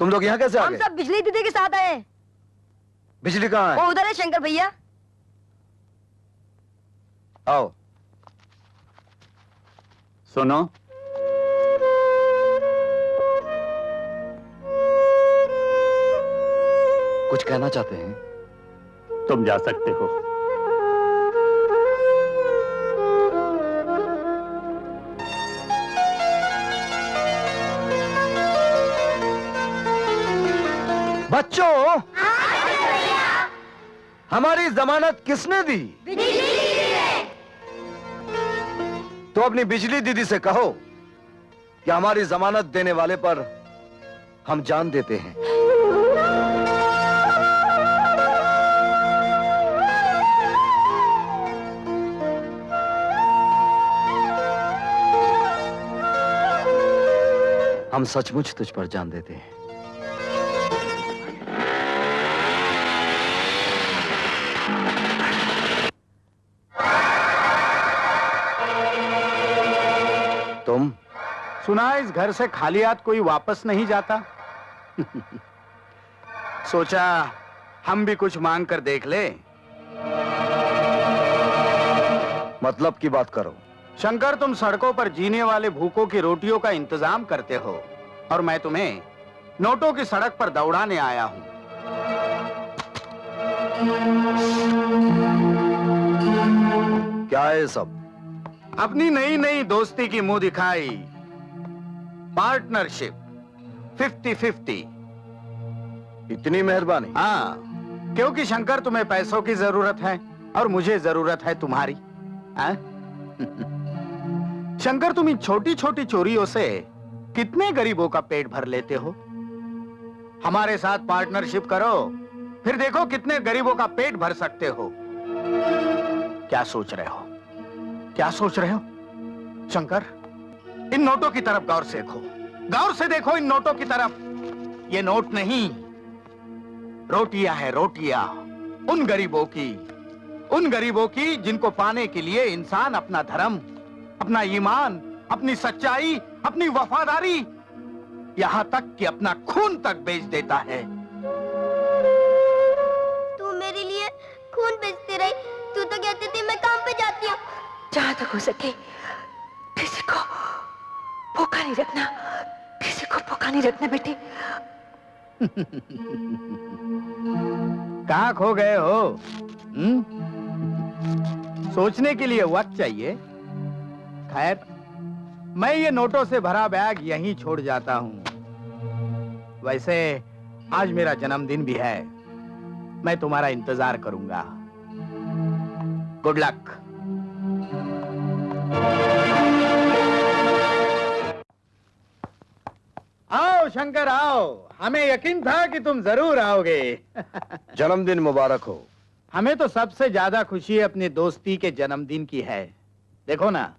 तुम लोग यहाँ कैसे आ हम गए? सब बिजली दीदी के साथ आए हैं। बिजली कहाँ है? वो उधर है शंकर भैया। आओ। सुनो, कुछ कहना चाहते हैं? तुम जा सकते हो। बच्चों, हमारी जमानत किसने दी? तो अपनी बिजली दीदी से कहो कि हमारी जमानत देने वाले पर हम जान देते हैं। हम सचमुच तुझ पर जान देते हैं। तुम? सुना इस घर से खाली हाथ कोई वापस नहीं जाता। सोचा हम भी कुछ मांग कर देख ले। मतलब की बात करो। शंकर, तुम सड़कों पर जीने वाले भूखों की रोटियों का इंतजाम करते हो और मैं तुम्हें नोटों की सड़क पर दौड़ाने आया हूं। क्या है सब? अपनी नई नई दोस्ती की मुंह दिखाई, पार्टनरशिप 50-50। इतनी मेहरबानी। हाँ, क्योंकि शंकर तुम्हें पैसों की जरूरत है और मुझे जरूरत है तुम्हारी। शंकर, तुम इन छोटी छोटी चोरियों से कितने गरीबों का पेट भर लेते हो। हमारे साथ पार्टनरशिप करो, फिर देखो कितने गरीबों का पेट भर सकते हो। क्या सोच रहे हो? क्या सोच रहे हो? शंकर, इन नोटों की तरफ गौर से देखो, गौर से देखो इन नोटों की तरफ। ये नोट नहीं, रोटियां है, रोटियां। उन गरीबों की जिनको पाने के लिए इंसान अपना धर्म, अपना ईमान, अपनी सच्चाई, अपनी वफादारी, यहां तक कि अपना खून तक बेच देता है। तू मेरे लिए खून बेचती रही। तू तो कहती थी मैं काम पे जाती हूँ। जहां तक हो सके किसी को भूखा नहीं रखना, किसी को भूखा नहीं रखना बेटे। कहां खो गए हो? सोचने के लिए वक्त चाहिए। खैर, मैं ये नोटों से भरा बैग यहीं छोड़ जाता हूं। वैसे आज मेरा जन्मदिन भी है, मैं तुम्हारा इंतजार करूंगा। Good luck. आओ शंकर, आओ। हमें यकीन था कि तुम जरूर आओगे। जन्मदिन मुबारक हो। हमें तो सबसे ज्यादा खुशी अपनी दोस्ती के जन्मदिन की है। देखो ना,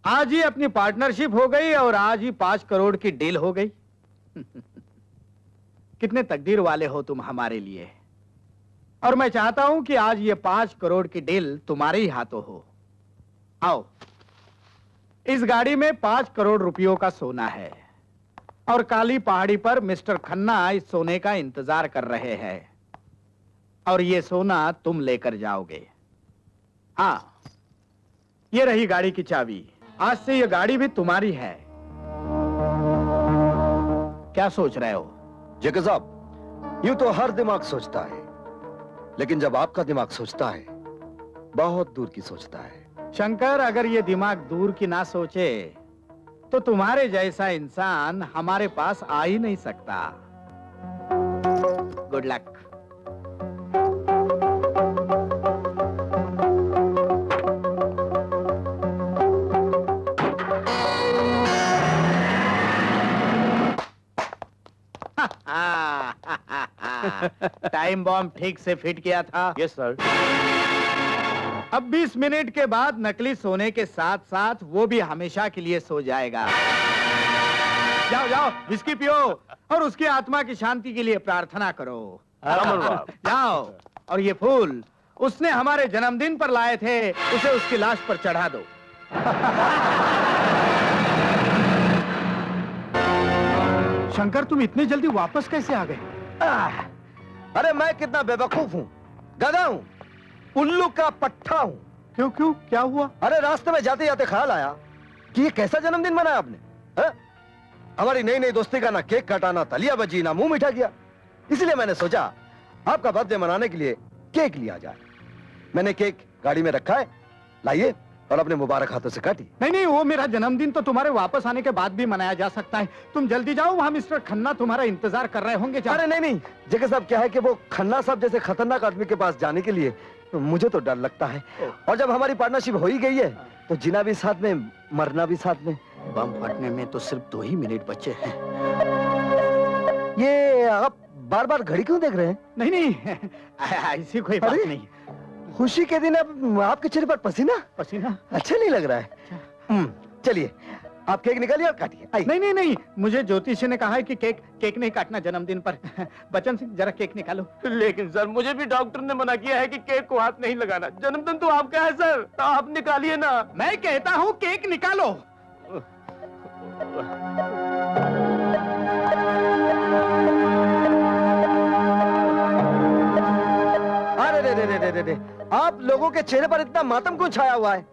आज ही अपनी पार्टनरशिप हो गई और आज ही 5 करोड़ की डील हो गई। कितने तकदीर वाले हो तुम हमारे लिए। और मैं चाहता हूं कि आज ये 5 करोड़ की डील तुम्हारे ही हाथों हो। आओ, इस गाड़ी में 5 करोड़ रुपयों का सोना है और काली पहाड़ी पर मिस्टर खन्ना इस सोने का इंतजार कर रहे हैं और ये सोना तुम लेकर जाओगे। हाँ, ये रही गाड़ी की चाबी। आज से ये गाड़ी भी तुम्हारी है। क्या सोच रहे हो? जेके साहब, यूं तो हर दिमाग सोचता है, लेकिन जब आपका दिमाग सोचता है बहुत दूर की सोचता है। शंकर, अगर ये दिमाग दूर की ना सोचे तो तुम्हारे जैसा इंसान हमारे पास आ ही नहीं सकता। Good luck. टाइम बॉम्ब ठीक से फिट किया था? Yes sir. अब 20 मिनट के बाद नकली सोने के साथ साथ वो भी हमेशा के लिए सो जाएगा। जाओ जाओ, विस्की पियो और उसकी आत्मा की शांति के लिए प्रार्थना करो। जाओ, और ये फूल उसने हमारे जन्मदिन पर लाए थे, उसे उसकी लाश पर चढ़ा दो। शंकर, तुम इतनी जल्दी वापस कैसे आ गए? अरे मैं कितना बेवकूफ हूँ, गधा हूँ, उल्लू का पट्टा हूँ। क्यों क्यों, क्या हुआ? अरे रास्ते में जाते जाते ख्याल आया कि ये कैसा जन्मदिन मनाया आपने। है? हमारी नई नई दोस्ती का ना केक काटा, ना तलिया बजी, ना मुंह मीठा किया। इसलिए मैंने सोचा आपका बर्थडे मनाने के लिए केक लिया जाए। मैंने केक गाड़ी में रखा है, लाइए, और अपने मुबारक हाथों से काटी। नहीं नहीं, वो मेरा जन्मदिन तो तुम्हारे वापस आने के बाद भी मनाया जा सकता है। तुम जल्दी जाओ, वहाँ मिस्टर खन्ना तुम्हारा इंतजार कर रहे होंगे। अरे नहीं नहीं जेके साहब, क्या है कि वो खन्ना साहब जैसे खतरनाक आदमी के पास जाने के लिए मुझे तो डर लगता है। और जब हमारी पार्टनरशिप हो ही गई है तो जीना भी साथ में, मरना भी साथ में। बम फटने में तो सिर्फ 2 ही मिनट बचे हैं। ये आप बार बार घड़ी क्यों देख रहे हैं? नहीं नहीं, ऐसी कोई बात नहीं। खुशी के दिन अब आपके चेहरे पर पसीना पसीना अच्छा नहीं लग रहा है। चलिए, आप केक निकालिए और काटिए। नहीं नहीं नहीं, मुझे ज्योतिषी ने कहा है कि केक नहीं काटना जन्मदिन पर। बच्चन सिंह, जरा केक निकालो। लेकिन सर, मुझे भी डॉक्टर ने मना किया है कि केक को हाथ नहीं लगाना। जन्मदिन तो आपका है सर, तो आप निकालिए ना। मैं कहता हूँ केक निकालो। अरे रे, आप लोगों के चेहरे पर इतना मातम क्यों छाया हुआ है?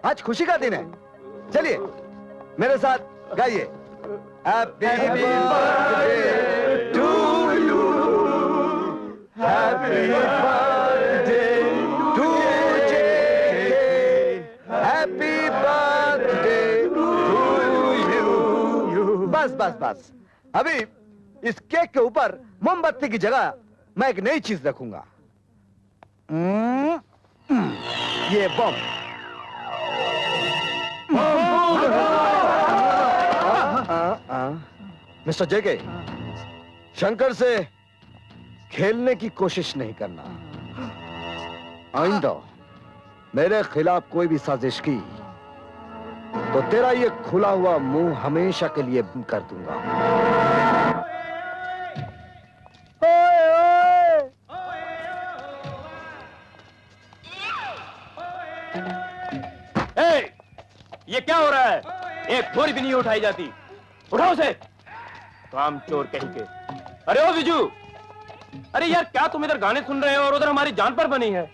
आज खुशी का दिन है। चलिए मेरे साथ गाइए। Happy birthday to you, happy birthday to JK, happy birthday to you. बस बस बस, अभी इस केक के ऊपर मोमबत्ती की जगह मैं एक नई चीज रखूंगा। ये बम। मिस्टर जेके, शंकर से खेलने की कोशिश नहीं करना। आइंदा मेरे खिलाफ कोई भी साजिश की तो तेरा ये खुला हुआ मुंह हमेशा के लिए बंद कर दूंगा। ये क्या हो रहा है? एक बोरी भी नहीं उठाई जाती। उठाओ उसे। काम चोर कहीं के। अरे ओ विजू, अरे यार, क्या तुम इधर गाने सुन रहे हो और उधर हमारी जान पर बनी है?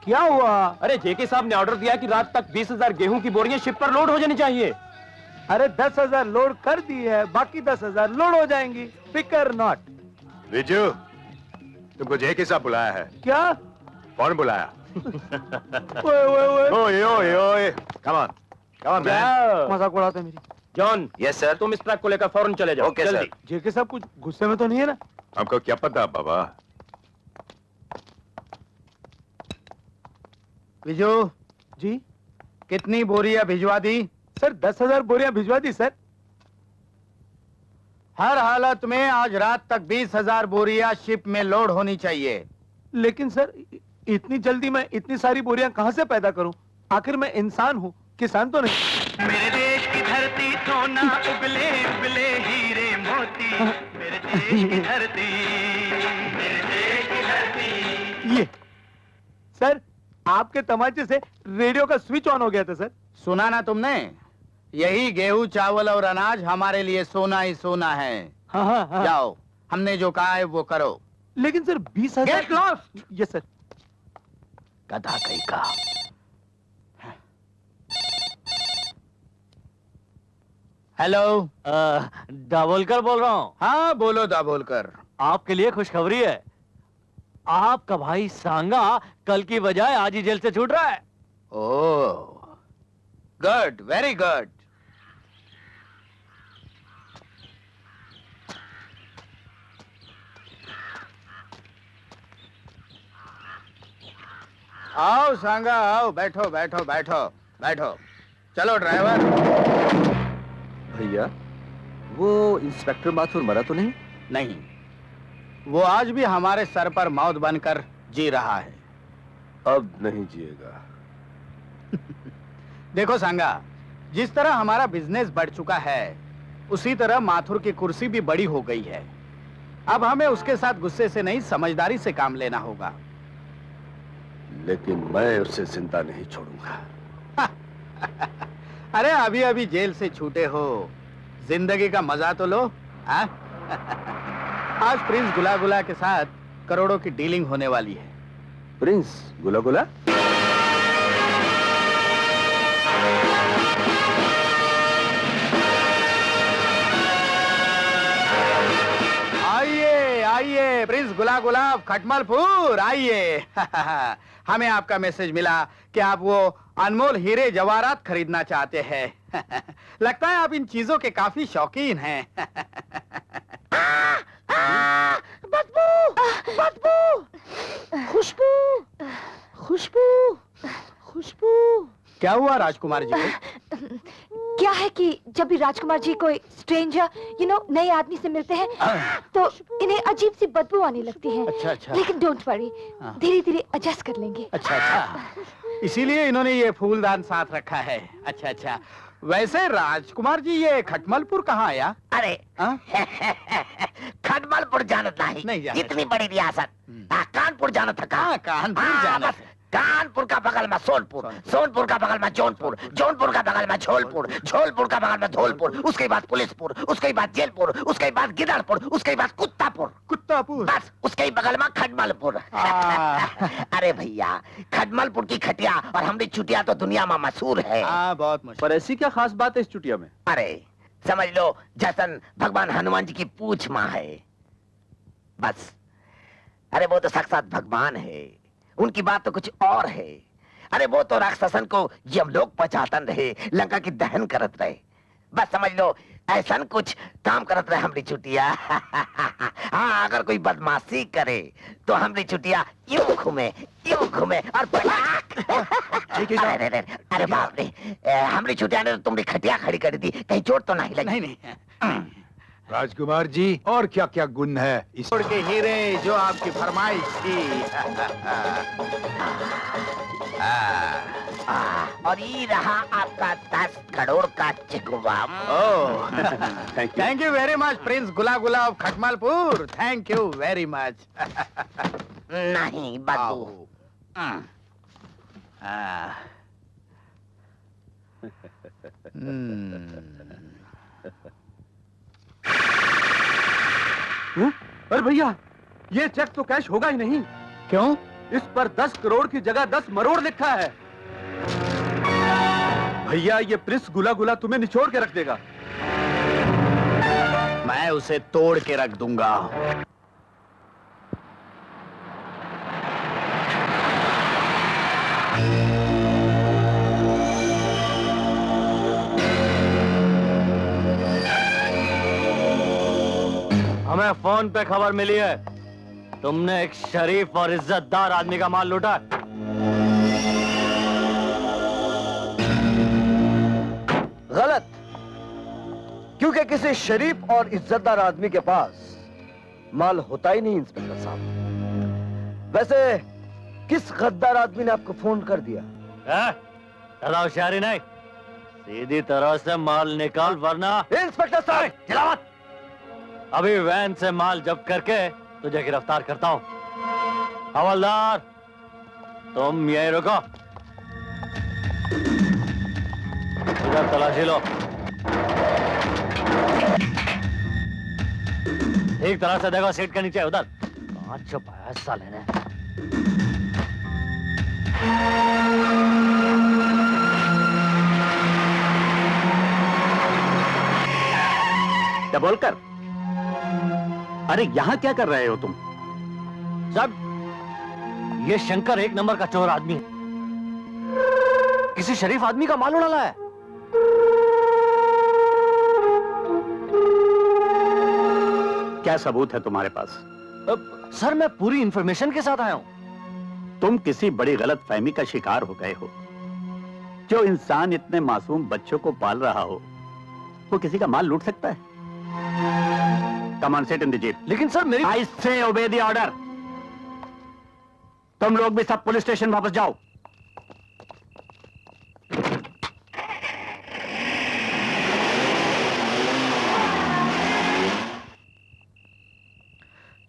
क्या हुआ? अरे जेके साहब ने ऑर्डर दिया कि रात तक 20,000 गेहूं की बोरियां शिप पर लोड हो जानी चाहिए। अरे 10,000 लोड कर दी है, बाकी 10,000 लोड हो जाएंगी। फिकर नॉट। विजू, तुमको जेके साहब बुलाया है। क्या? कौन बुलाया? ओए ओए ओए, कम ऑन मैन। मजाक उड़ाते मेरी। जॉन। Yes sir. तुम इस ट्रक को लेकर फौरन चले जाओ। Okay sir. जेके साहब कुछ गुस्से में तो नहीं है ना? हमको क्या पता बाबा। विजू जी, कितनी बोरियां भिजवा दी? सर 10,000 बोरियां भिजवा दी सर। हर हालत में आज रात तक 20,000 बोरियां शिप में लोड होनी चाहिए। लेकिन सर, इतनी जल्दी मैं इतनी सारी बोरियां कहां से पैदा करूं? आखिर मैं इंसान हूं, किसान तो नहीं। मेरे देश की धरती सोना उगले उगले हीरे मोती, मेरे देश की धरती, मेरे देश की धरती। ये सर, आपके तमाचे से रेडियो का स्विच ऑन हो गया था सर। सुना ना तुमने? यही गेहूं, चावल और अनाज हमारे लिए सोना ही सोना है। हाँ। जाओ, हमने जो कहा है वो करो। लेकिन sir 20,000। Get lost. Yes sir. गधा कहीं का। हेलो, दाभोलकर बोल रहा हूँ। हाँ बोलो दाभोलकर। आपके लिए खुशखबरी है, आपका भाई सांगा कल की बजाय आज ही जेल से छूट रहा है। ओह, गुड, वेरी गुड। आओ सांगा, आओ, बैठो बैठो बैठो बैठो। चलो ड्राइवर। भैया, वो इंस्पेक्टर माथुर मरा तो नहीं? नहीं, वो आज भी हमारे सर पर मौत बनकर जी रहा है। अब नहीं जिएगा। देखो सांगा, जिस तरह हमारा बिजनेस बढ़ चुका है उसी तरह माथुर की कुर्सी भी बड़ी हो गई है। अब हमें उसके साथ गुस्से से नहीं, समझदारी से काम लेना होगा। लेकिन मैं उसे जिंदा नहीं छोड़ूंगा। अरे अभी अभी जेल से छूटे हो, जिंदगी का मजा तो लो। आज प्रिंस गुला गुला के साथ करोड़ों की डीलिंग होने वाली है। प्रिंस गुला गुला? आइए आइए प्रिंस गुला गुलाब खटमलपुर, आइए। हमें आपका मैसेज मिला कि आप वो अनमोल हीरे जवाहरात खरीदना चाहते हैं। लगता है आप इन चीजों के काफी शौकीन हैं। बदबू, बदबू, खुशबू, खुशबू, खुशबू। क्या हुआ राजकुमार जी को? क्या है कि जब भी राजकुमार जी कोई स्ट्रेंजर नए आदमी से मिलते हैं तो इन्हें अजीब सी बदबू आने लगती है। अच्छा अच्छा। लेकिन डोंट वरी, धीरे धीरे एडजस्ट कर लेंगे। अच्छा अच्छा, इसीलिए इन्होंने ये फूलदान साथ रखा है। अच्छा अच्छा। वैसे राजकुमार जी ये खटमलपुर कहाँ आया? अरे खटमलपुर जाना नहीं जाना। इतनी बड़ी रियासत। कानपुर जाना था। कानपुर जाना। कानपुर का बगल में सोनपुर, सोनपुर का बगल में जौनपुर, जौनपुर का बगल में झोलपुर, झोलपुर का बगल में धौलपुर, उसके बाद पुलिसपुर, उसके बाद जेलपुर, उसके बाद गिदड़पुर, उसके बाद कुत्तापुर, कुत्तापुर, बस उसके बगल में खटमलपुर। अरे भैया, खटमलपुर की खटिया और हमारी चुटिया तो दुनिया में मशहूर है। बहुत मशहूर। पर ऐसी क्या खास बात है इस चुटिया में? अरे समझ लो जैसन भगवान हनुमान जी की पूछ माँ है, बस। अरे वो तो साक्षात भगवान है, उनकी बात तो कुछ और है। अरे वो तो राक्षसन को यमलोक पहुंचातन रहे, लंका की दहन करत रहे। बस समझ लो ऐसा कुछ काम करत रहे हमारी चुटिया। हाँ, अगर कोई बदमाशी करे तो हमारी चुटिया यूं घूमे और अरे बाप रे, हमारी चुटिया ने तो तुम्हारी खटिया खड़ी कर दी, कहीं चोट तो नहीं लगी? नहीं। राजकुमार जी, और क्या क्या गुण है इस के हीरे जो आपकी फरमाइश थी। और ये रहा आपका 10 करोड़ का चिकवा। Thank you very much prince Gula Gula of Khatmalpur. Thank you very much. नहीं बदबू। अरे भैया, ये चेक तो कैश होगा ही नहीं। क्यों? इस पर 10 करोड़ की जगह 10 मरोड़ लिखा है। भैया, ये प्रिंस गुला गुला तुम्हें निचोड़ के रख देगा। मैं उसे तोड़ के रख दूंगा। हमें फोन पे खबर मिली है, तुमने एक शरीफ और इज्जतदार आदमी का माल लूटा। गलत, क्योंकि किसी शरीफ और इज्जतदार आदमी के पास माल होता ही नहीं इंस्पेक्टर साहब। वैसे किस गद्दार आदमी ने आपको फोन कर दिया? ज्यादा होशियारी नहीं, सीधी तरह से माल निकाल वरना। इंस्पेक्टर साहब, चला मत। अभी वैन से माल जब्त करके तुझे गिरफ्तार करता हूं। हवलदार, तुम यहीं रुको, इधर तलाशी लो। ठीक तरह से देखो, सीट के नीचे है उधर। कहाँ छुपाया साले ने? क्या बोलकर? अरे यहाँ क्या कर रहे हो तुम? साहब, ये शंकर एक नंबर का चोर आदमी है। किसी शरीफ आदमी का माल उड़ा है। क्या सबूत है तुम्हारे पास? सर, मैं पूरी इंफॉर्मेशन के साथ आया हूं। तुम किसी बड़ी गलत फहमी का शिकार हो गए हो। जो इंसान इतने मासूम बच्चों को पाल रहा हो, वो किसी का माल लूट सकता है? Come on, sit in the jeep. लेकिन सर मेरी आई से ओबे द ऑर्डर। तुम लोग भी सब पुलिस स्टेशन वापस जाओ।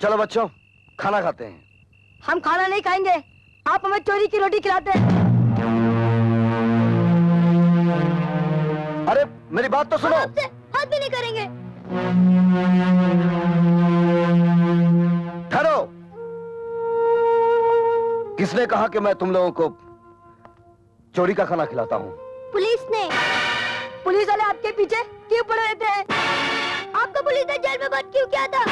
चलो बच्चों, खाना खाते हैं। हम खाना नहीं खाएंगे, आप हमें चोरी की रोटी खिलाते हैं। अरे मेरी बात तो सुनो। आपसे हाथ भी नहीं करेंगे। ठहरो। किसने कहा कि मैं तुम लोगों को चोरी का खाना खिलाता हूँ? पुलिस ने। पुलिस वाले आपके पीछे क्यों पड़े रहते हैं? आपका पुलिस ने जेल में बंद क्यों किया था?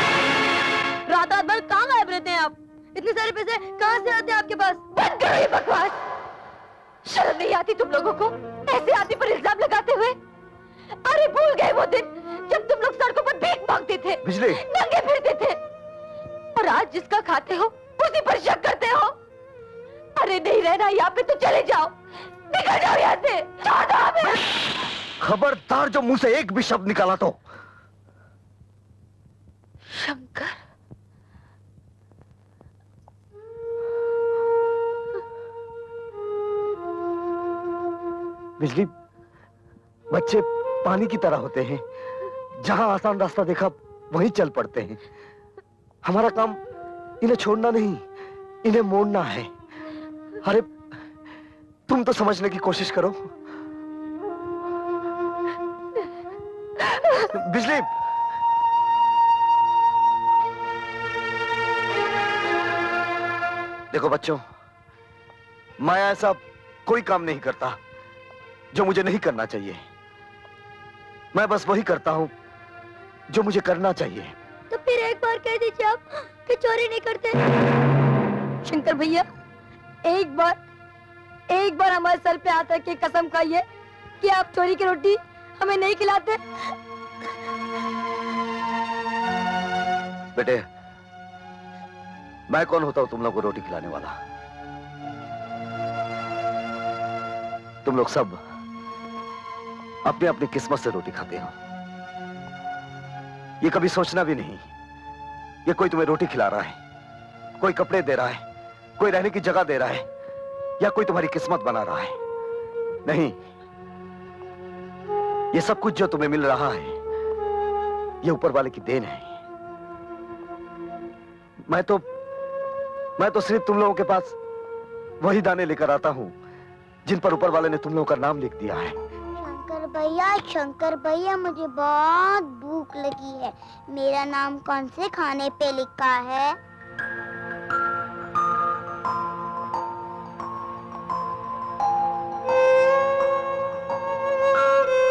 रात रात भर कहाँ गायब रहते हैं आप? इतने सारे पैसे कहाँ से आते हैं आपके पास? बंद करो ये बकवास। शर्म नहीं आती तुम लोगों को ऐसे आदमी पर इल्जाम लगाते हुए? अरे भूल गए वो दिन जब तुम लोग सड़कों पर भीख मांगते थे, बिजली, नंगे फिरते थे, और आज जिसका खाते हो उसी पर शक करते हो। अरे नहीं रहना यहाँ पे तो चले जाओ, निकल जाओ यहाँ से। छोड़ दो हमें। खबरदार जो मुंह से एक भी शब्द निकाला तो। शंकर, बिजली, बच्चे पानी की तरह होते हैं, जहां आसान रास्ता देखा वहीं चल पड़ते हैं। हमारा काम इन्हें छोड़ना नहीं, इन्हें मोड़ना है। अरे तुम तो समझने की कोशिश करो। बिजली, देखो बच्चों, मैं ऐसा कोई काम नहीं करता जो मुझे नहीं करना चाहिए। मैं बस वही करता हूं जो मुझे करना चाहिए। तो फिर एक बार कह दीजिए आप कि चोरी नहीं करते। शंकर भैया, एक बार हमारे सर पे हाथ रख के कसम खाइए कि आप चोरी की रोटी हमें नहीं खिलाते। बेटे, मैं कौन होता हूं तुम लोग को रोटी खिलाने वाला? तुम लोग सब अपनी अपनी किस्मत से रोटी खाते हो। ये कभी सोचना भी नहीं ये कोई तुम्हें रोटी खिला रहा है, कोई कपड़े दे रहा है, कोई रहने की जगह दे रहा है, या कोई तुम्हारी किस्मत बना रहा है। नहीं, ये सब कुछ जो तुम्हें मिल रहा है ये ऊपर वाले की देन है। मैं तो सिर्फ तुम लोगों के पास वही दाने लेकर आता हूं जिन पर ऊपर वाले ने तुम लोगों का नाम लिख दिया है। शंकर भैया, मुझे बहुत भूख लगी है। मेरा नाम कौन से खाने पे लिखा है?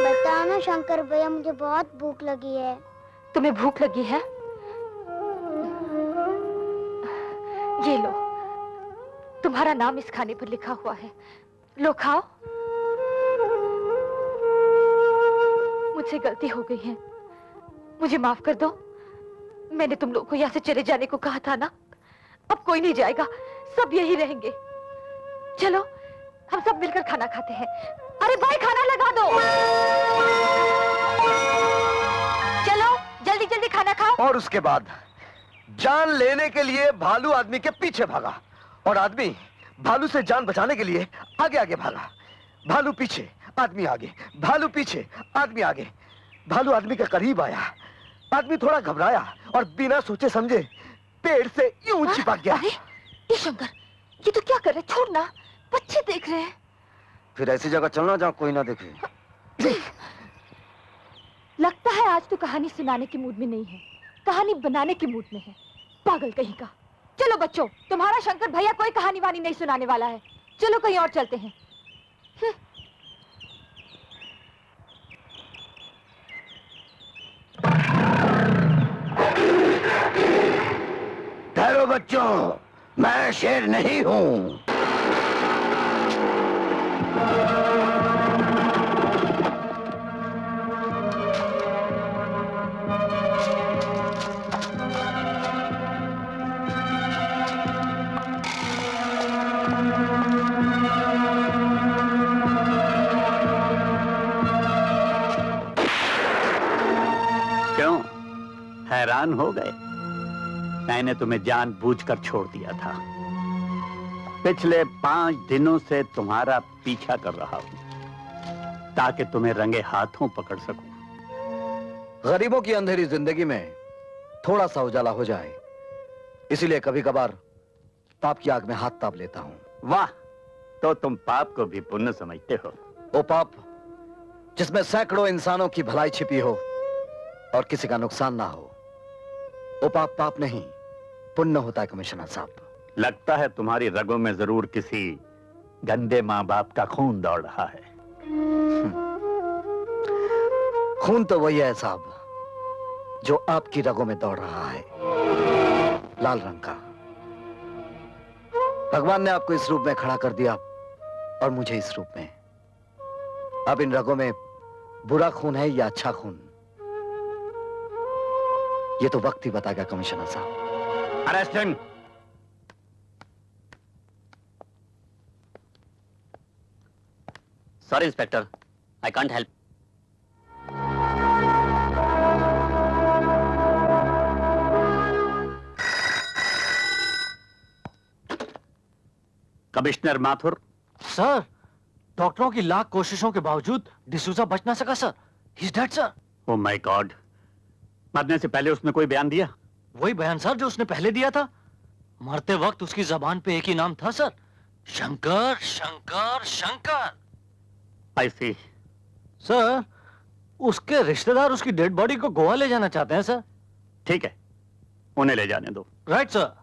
बताओ ना शंकर भैया, मुझे बहुत भूख लगी है। तुम्हें भूख लगी है? ये लो, तुम्हारा नाम इस खाने पर लिखा हुआ है, लो खाओ। मुझसे गलती हो गई है, मुझे माफ कर दो। मैंने तुम लोग को यहाँ से चले जाने को कहा था ना। अब कोई नहीं जाएगा, सब यही रहेंगे। चलो हम सब मिलकर खाना खाते हैं। अरे भाई, खाना लगा दो। चलो जल्दी जल्दी खाना खाओ। और उसके बाद जान लेने के लिए भालू आदमी के पीछे भागा, और आदमी भालू से जान बचाने के लिए आगे आगे भागा। भालू पीछे, आदमी आगे, भालू पीछे, आदमी आगे। भालू आदमी के करीब आया, आदमी थोड़ा घबराया और बिना सोचे समझे पेड़ से यूं चिपक गया। अरे ये शंकर, ये तो क्या कर रहे? छोड़ना, बच्चे देख रहे हैं। फिर ऐसी जगह चलना जहां कोई ना देखे। लगता है आज तो कहानी सुनाने के मूड में नहीं है। कहानी बनाने की मूड में है, पागल कहीं का। चलो बच्चों, तुम्हारा शंकर भैया कोई कहानी वानी नहीं सुनाने वाला है, चलो कहीं और चलते हैं। ठहरो बच्चों, मैं शेर नहीं हूं। क्यों हैरान हो गए? मैंने तुम्हें जानबूझकर छोड़ दिया था। पिछले 5 दिनों से तुम्हारा पीछा कर रहा हूं ताकि तुम्हें रंगे हाथों पकड़ सकूं। गरीबों की अंधेरी जिंदगी में थोड़ा सा उजाला हो जाए, इसीलिए कभी कभार पाप की आग में हाथ ताप लेता हूं। वाह, तो तुम पाप को भी पुण्य समझते हो। वो पाप जिसमें सैकड़ों इंसानों की भलाई छिपी हो और किसी का नुकसान ना हो, वो पाप पाप नहीं पुण्य होता है कमिश्नर साहब। लगता है तुम्हारी रगों में जरूर किसी गंदे माँ बाप का खून दौड़ रहा है। खून तो वही है साहब जो आपकी रगों में दौड़ रहा है, लाल रंग का। भगवान ने आपको इस रूप में खड़ा कर दिया और मुझे इस रूप में। अब इन रगों में बुरा खून है या अच्छा खून, ये तो वक्त ही बताएगा कमिश्नर साहब। Arrest him. Sorry inspector, I can't help. Commissioner Mathur. Sir, डॉक्टरों की लाख कोशिशों के बावजूद डिसूजा बच ना सका sir. He is dead sir. Oh my God, मरने से पहले उसने कोई बयान दिया? वही बयान सर जो उसने पहले दिया था। मरते वक्त उसकी जबान पे एक ही नाम था सर, शंकर शंकर शंकर। आई सी। सर, उसके रिश्तेदार उसकी डेड बॉडी को गोवा ले जाना चाहते हैं सर। ठीक है, उन्हें ले जाने दो। Right sir.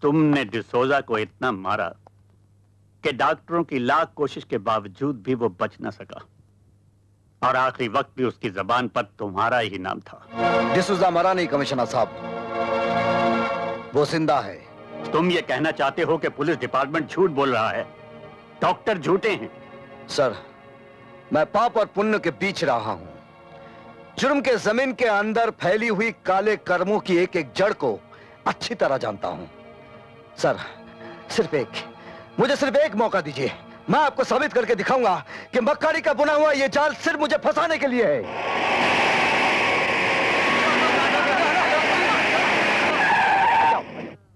तुमने डिसोजा को इतना मारा कि डॉक्टरों की लाख कोशिश के बावजूद भी वो बच ना सका, और आखिरी वक्त भी उसकी जबान पर तुम्हारा ही नाम था। डिसूजा मरा नहीं कमिश्नर साहब, वो जिंदा है। तुम ये कहना चाहते हो कि पुलिस डिपार्टमेंट झूठ बोल रहा है, डॉक्टर झूठे हैं? सर, मैं पाप और पुण्य के बीच रहा हूं। जुर्म के जमीन के अंदर फैली हुई काले कर्मों की एक एक जड़ को अच्छी तरह जानता हूं। सर, मुझे सिर्फ एक मौका दीजिए, मैं आपको साबित करके दिखाऊंगा कि मक्कारी का बुना हुआ यह जाल सिर्फ मुझे फंसाने के लिए है।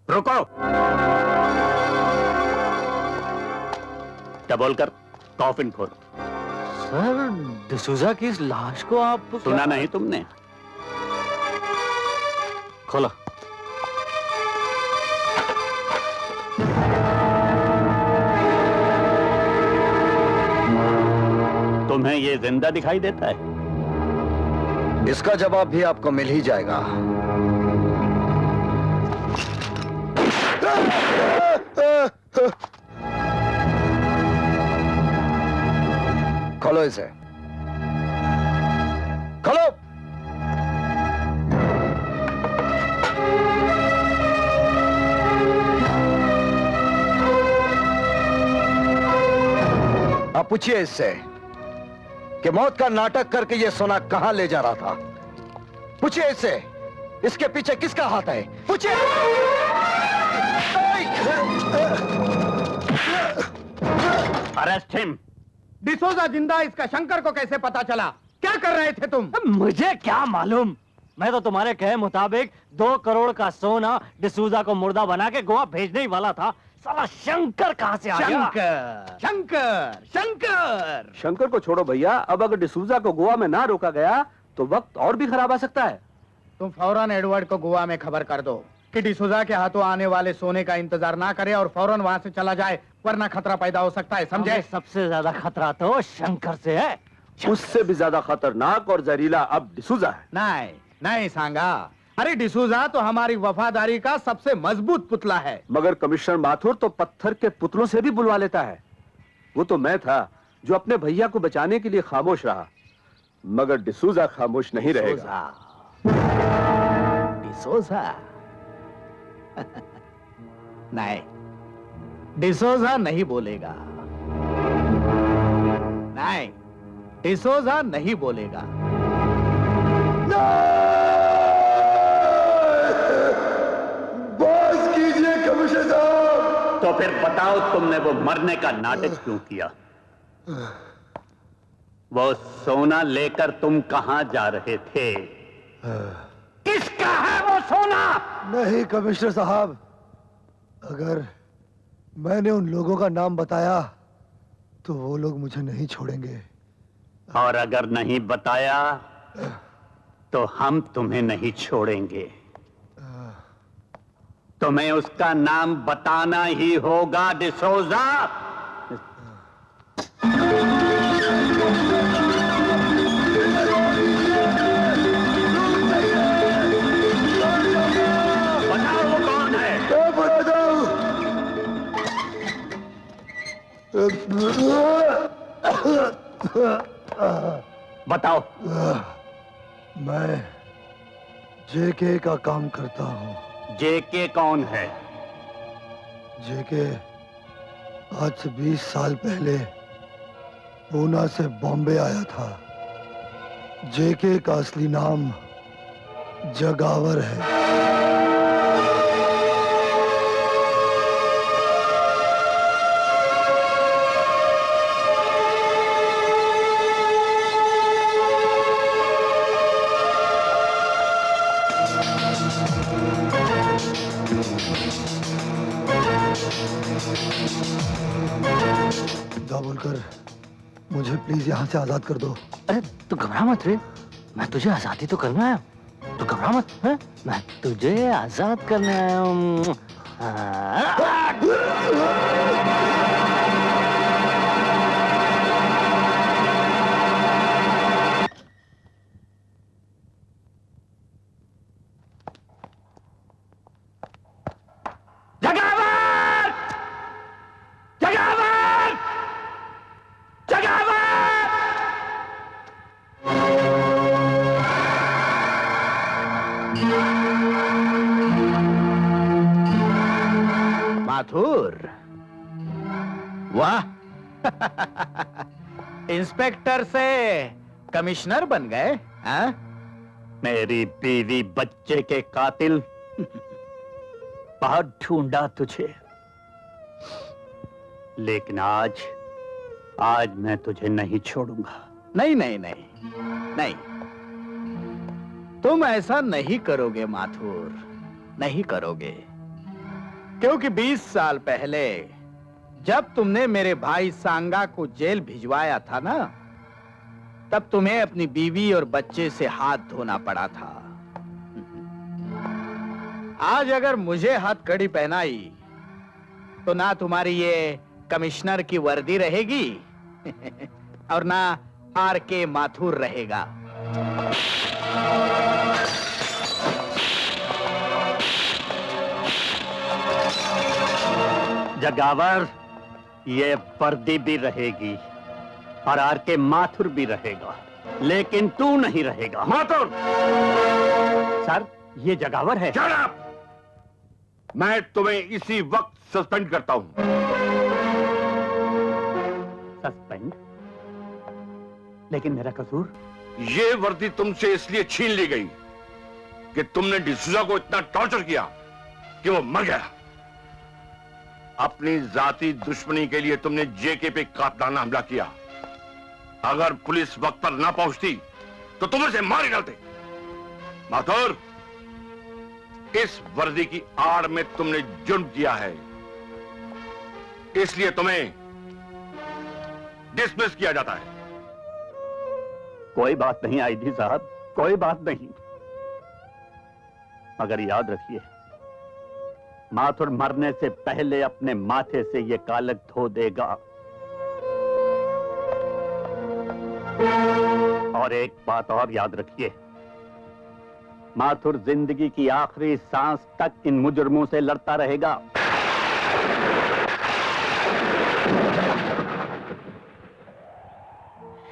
रुको। डबल कर कॉफिन खोल। सर, डिसूजा की इस लाश को आप सुना नहीं तुमने? खोलो। तुम्हें ये जिंदा दिखाई देता है? इसका जवाब भी आपको मिल ही जाएगा। खोलो इसे, खोलो। आप पूछिए इससे कि मौत का नाटक करके ये सोना कहां ले जा रहा था। पूछिए इससे, इसके पीछे किसका हाथ है? पूछिए। Arrest him. डिसोजा जिंदा, इसका शंकर को कैसे पता चला? क्या कर रहे थे तुम? मुझे क्या मालूम, मैं तो तुम्हारे कहे मुताबिक 2 करोड़ का सोना डिसूजा को मुर्दा बना के गोवा भेजने ही वाला था। साला शंकर कहां से आ गया? शंकर शंकर शंकर। शंकर को छोड़ो भैया, अब अगर डिसूजा को गोवा में ना रोका गया तो वक्त और भी खराब आ सकता है। तुम फौरन एडवर्ड को गोवा में खबर कर दो कि डिसूजा के हाथों आने वाले सोने का इंतजार ना करे और फौरन वहां से चला जाए, वरना खतरा पैदा हो सकता है, समझे? सबसे ज्यादा खतरा तो शंकर से है। उससे भी ज्यादा खतरनाक और जहरीला अब डिसूजा है। नहीं नहीं सांगा, अरे डिसूजा तो हमारी वफादारी का सबसे मजबूत पुतला है। मगर कमिश्नर माथुर तो पत्थर के पुतलों से भी बुलवा लेता है। वो तो मैं था जो अपने भैया को बचाने के लिए खामोश रहा, मगर डिसूजा खामोश नहीं रहेगा। डिसूजा नहीं, डिसूजा नहीं बोलेगा। नहीं, डिसूजा नहीं बोलेगा। बस कीजिए कमिश्नर साहब। तो फिर बताओ, तुमने वो मरने का नाटक क्यों किया? वो सोना लेकर तुम कहां जा रहे थे? किसका है वो सोना? नहीं कमिश्नर साहब, अगर मैंने उन लोगों का नाम बताया तो वो लोग मुझे नहीं छोड़ेंगे। और अगर नहीं बताया तो हम तुम्हें नहीं छोड़ेंगे। तुम्हें उसका नाम बताना ही होगा डिसोजा। बताओ वो कौन है? बताओ। मैं जेके का काम करता हूँ। जेके कौन है? जेके आज से 20 साल पहले पूना से बॉम्बे आया था। जेके का असली नाम जगावर है। बोलकर मुझे प्लीज यहाँ से आजाद कर दो। अरे तू घबरा मत रे, मैं तुझे आजादी तो करने आया हूँ। तू घबरा मत, है? मैं तुझे आजाद करने आया हूँ। माथुर, वाह इंस्पेक्टर से कमिश्नर बन गए, हाँ? मेरी बीवी बच्चे के कातिल, बहुत ढूंढा तुझे, लेकिन आज मैं तुझे नहीं छोड़ूंगा। नहीं नहीं नहीं नहीं, तुम ऐसा नहीं करोगे माथुर, नहीं करोगे। क्योंकि 20 साल पहले जब तुमने मेरे भाई सांगा को जेल भिजवाया था ना, तब तुम्हें अपनी बीवी और बच्चे से हाथ धोना पड़ा था। आज अगर मुझे हथकड़ी पहनाई तो ना तुम्हारी ये कमिश्नर की वर्दी रहेगी और ना आर.के. माथुर रहेगा। जगावर, ये वर्दी भी रहेगी और आर.के. माथुर भी रहेगा, लेकिन तू नहीं रहेगा। माथुर! सर, ये जगावर है। Shut up! मैं तुम्हें इसी वक्त सस्पेंड करता हूं। सस्पेंड? लेकिन मेरा कसूर? ये वर्दी तुमसे इसलिए छीन ली गई कि तुमने डिसूजा को इतना टॉर्चर किया कि वो मर गया। अपनी जाती दुश्मनी के लिए तुमने जेके पे कातलाना हमला किया। अगर पुलिस वक्त पर ना पहुंचती तो तुम इसे मार ही डालते। माथुर, इस वर्दी की आड़ में तुमने जुर्म किया है, इसलिए तुम्हें डिसमिस किया जाता है। कोई बात नहीं आईजी साहब, कोई बात नहीं, मगर याद रखिए, माथुर मरने से पहले अपने माथे से ये कालक धो देगा। और एक बात और याद रखिए, माथुर जिंदगी की आखिरी सांस तक इन मुजरमों से लड़ता रहेगा।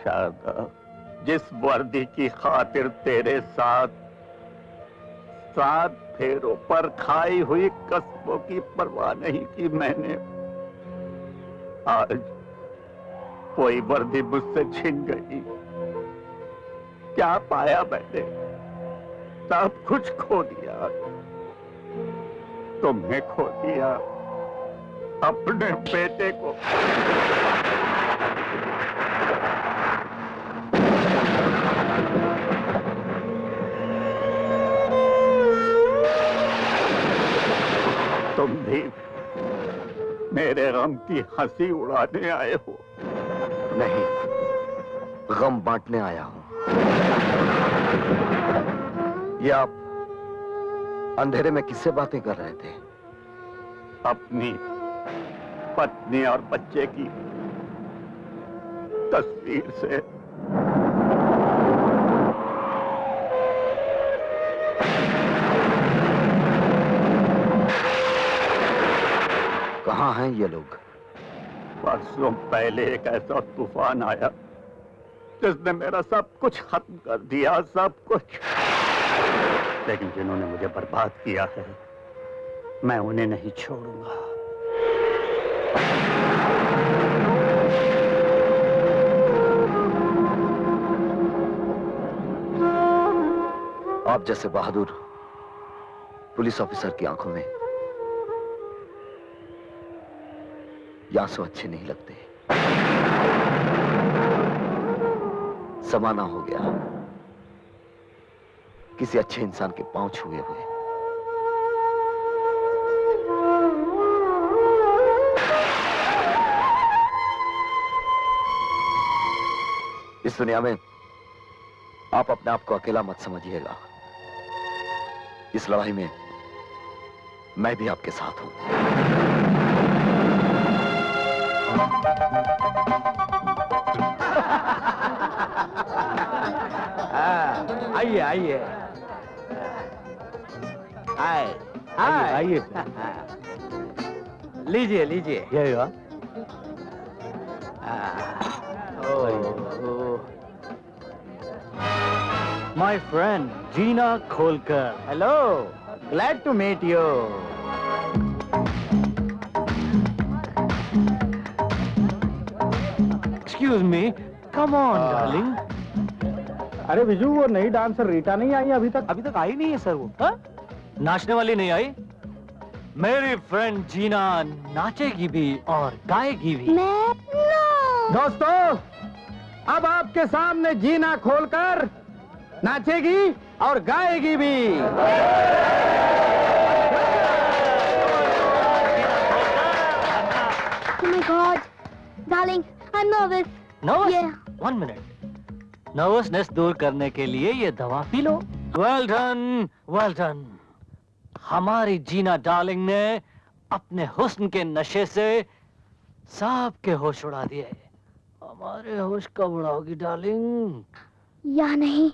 शारदा, जिस वर्दी की खातिर तेरे साथ 7 फेरों पर खाई हुई कस्मों की परवाह नहीं की मैंने, आज कोई वर्दी मुझसे छिन गई। क्या पाया मैंने? सब कुछ खो दिया। तुमने खो दिया अपने बेटे को। तुम भी मेरे गम की हंसी उड़ाने आए हो? नहीं, गम बांटने आया हूं। ये आप अंधेरे में किससे बातें कर रहे थे? अपनी पत्नी और बच्चे की तस्वीर से। कहां हैं ये लोग? परसों पहले एक ऐसा तूफान आया जिसने मेरा सब कुछ खत्म कर दिया, सब कुछ। लेकिन जिन्होंने मुझे बर्बाद किया है, मैं उन्हें नहीं छोड़ूंगा। आप जैसे बहादुर पुलिस ऑफिसर की आंखों में ये आंसू अच्छे नहीं लगते। समाना हो गया किसी अच्छे इंसान के पांव छुए हुए। इस दुनिया में आप अपने आप को अकेला मत समझिएगा। इस लड़ाई में मैं भी आपके साथ हूं। आइए आइए आइए लीजिए लीजिए। My friend Gina Kholkar. Hello, glad to meet you. Excuse me, come on, darling. अरे विजू, वो नई डांसर रीटा नहीं आई अभी तक? अभी तक आई नहीं है सर वो। नाचने वाली नहीं आई? मेरी फ्रेंड जीना नाचेगी भी और गाएगी भी। दोस्तों, अब आपके सामने जीना खोलकर नाचेगी और गाएगी भी। Oh my God, darling, I'm nervous. Nervous? Yeah. 1 minute. Nervousness दूर करने के लिए ये दवा पी लो। Well done, well done. हमारी जीना डार्लिंग ने अपने हुस्न के नशे से सबके होश उड़ा दिए। हमारे होश कब उड़ाओगी डार्लिंग? या नहीं,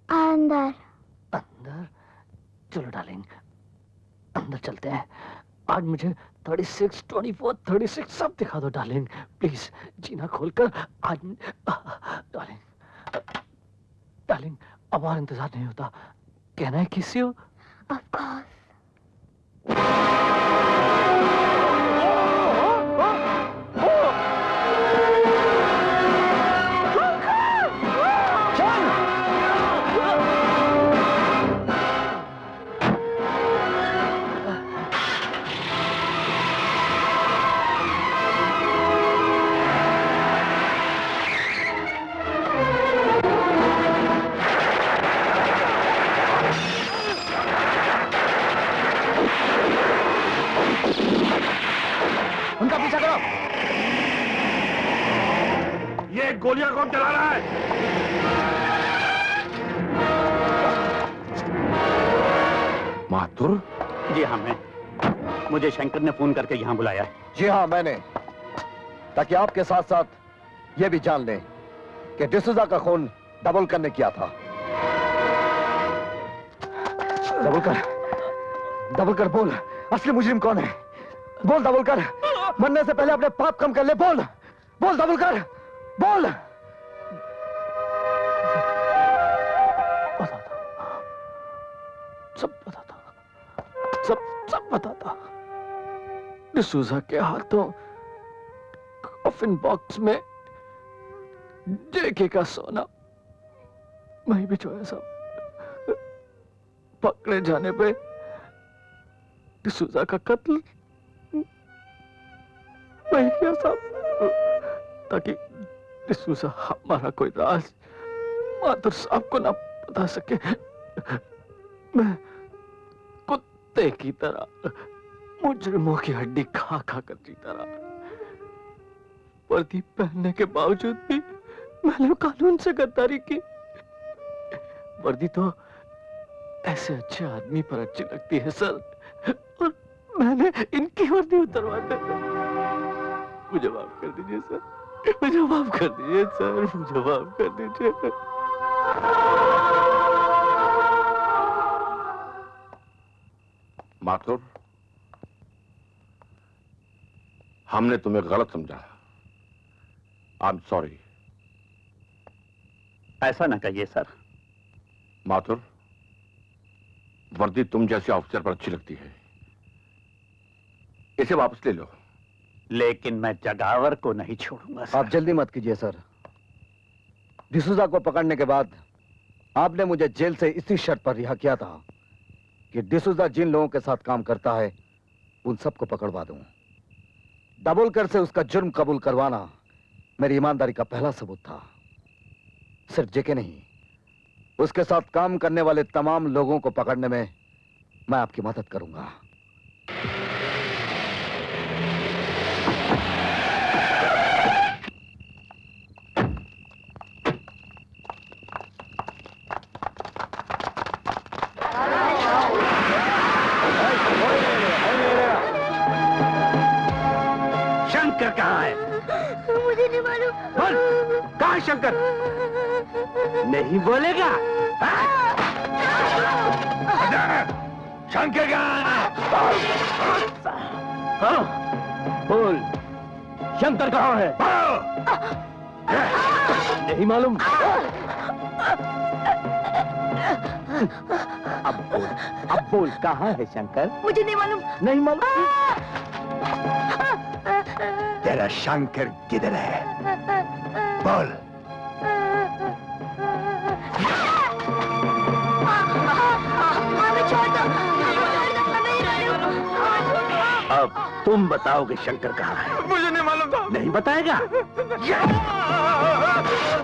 अंदर। अंदर? चलो डार्लिंग, अंदर चलते हैं। आज मुझे 36, 24, 36 सब दिखा दो डार्लिंग, प्लीज। जीना खोलकर आज। डार्लिंग, डार्लिंग, अब और इंतजार नहीं होता। कहना है किसी हो? Of course. उनका पीछा करो। ये गोलियां कौन चला रहा है? माथुर? जी हाँ, मैं। मुझे शंकर ने फोन करके यहाँ बुलाया है। जी हाँ, मैंने, ताकि आपके साथ साथ ये भी जान लें कि डिसूजा का खून दाभोलकर ने किया था। दाभोलकर बोल, असली मुजरिम कौन है? बोल दाभोलकर, मरने से पहले अपने पाप कम कर ले। बोल बोल दाभोलकर, बोल। सब बताता, सब बताता। डिसूजा के हाथों कॉफिन बॉक्स में जेके का सोना वहीं भिजवाया साहब। पकड़े जाने पे डिसूजा का कत्ल वही किया साहब, ताकि डिसूजा हमारा कोई राज माधुर साहब को ना बता सके। मैं कुत्ते की तरह मुजरिमों की हड्डी खा खा कर जीता रहा। वर्दी पहनने के बावजूद भी मैंने कानून से गद्दारी की। वर्दी तो ऐसे अच्छे आदमी पर अच्छी लगती है सर, और मैंने इनकी वर्दी उतरवा दी। मुझे माफ कर दीजिए सर, मुझे माफ कर दीजिए सर, मुझे माफ कर दीजिए। माथुर, हमने तुम्हें गलत समझा। I am sorry. ऐसा ना कहिए सर। माथुर, वर्दी तुम जैसे ऑफिसर पर अच्छी लगती है, इसे वापस ले लो। लेकिन मैं जगावर को नहीं छोड़ूंगा सर। आप जल्दी मत कीजिए सर। डिसूजा को पकड़ने के बाद आपने मुझे जेल से इसी शर्त पर रिहा किया था कि डिसूजा जिन लोगों के साथ काम करता है उन सबको पकड़वा दूं। दाभोलकर से उसका जुर्म कबूल करवाना मेरी ईमानदारी का पहला सबूत था। सिर्फ जेके नहीं, उसके साथ काम करने वाले तमाम लोगों को पकड़ने में मैं आपकी मदद करूंगा। शंकर कहाँ है? मुझे नहीं मालूम। बोल, कहाँ है शंकर? नहीं बोलेगा? शंकर कहाँ है? हाँ, बोल, शंकर कहाँ है? नहीं मालूम? अब बोल कहाँ है शंकर? मुझे नहीं मालूम। नहीं मालूम? तेरा शंकर किधर है? बोल। अब तुम बताओगे शंकर कहाँ है? मुझे नहीं मालूम था। नहीं बताएगा?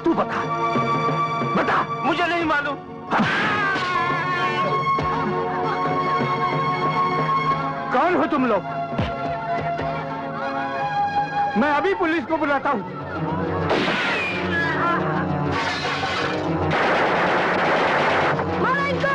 तू बता, बता। मुझे नहीं मालूम। कौन हो तुम लोग? मैं अभी पुलिस को बुलाता हूँ। मारो इनको।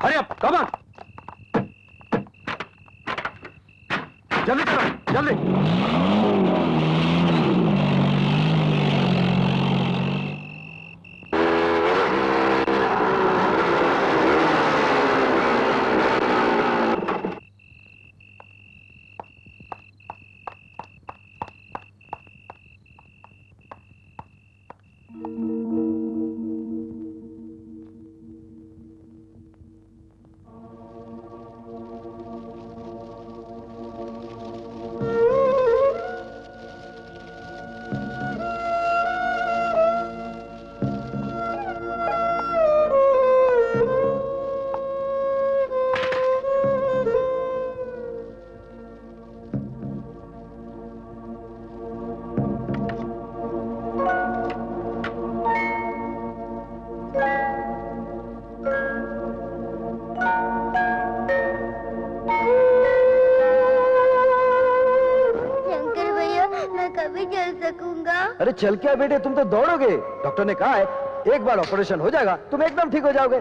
Hurry up, come on. जल्दी करो, जल्दी। शंकर भैया मैं कभी चल सकूंगा? अरे चल क्या बेटे, तुम तो दौड़ोगे। डॉक्टर ने कहा है एक बार ऑपरेशन हो जाएगा तुम एकदम ठीक हो जाओगे।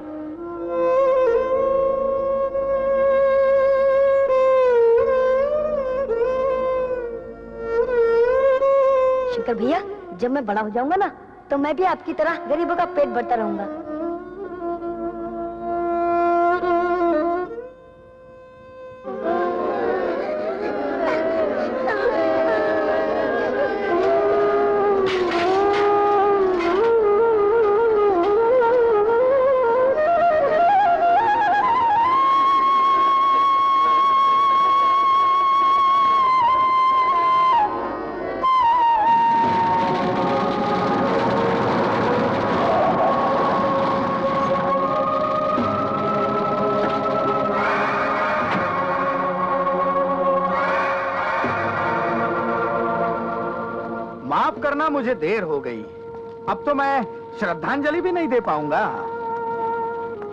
शंकर भैया जब मैं बड़ा हो जाऊंगा ना तो मैं भी आपकी तरह गरीबों का पेट भरता रहूंगा। मुझे देर हो गई, अब तो मैं श्रद्धांजलि भी नहीं दे पाऊंगा।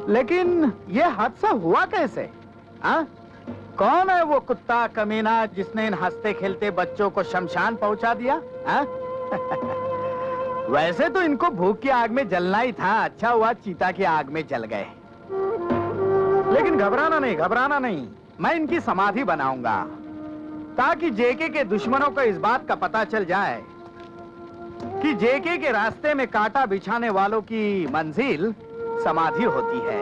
लेकिन यह हादसा हुआ कैसे? कौन है वो कुत्ता कमीना जिसने इन हंसते खेलते बच्चों को शमशान पहुंचा दिया? वैसे तो इनको भूख की आग में जलना ही था, अच्छा हुआ चीता की आग में जल गए। लेकिन घबराना नहीं, मैं इनकी समाधि बनाऊंगा ताकि जेके के दुश्मनों को इस बात का पता चल जाए कि जेके के रास्ते में कांटा बिछाने वालों की मंजिल समाधि होती है।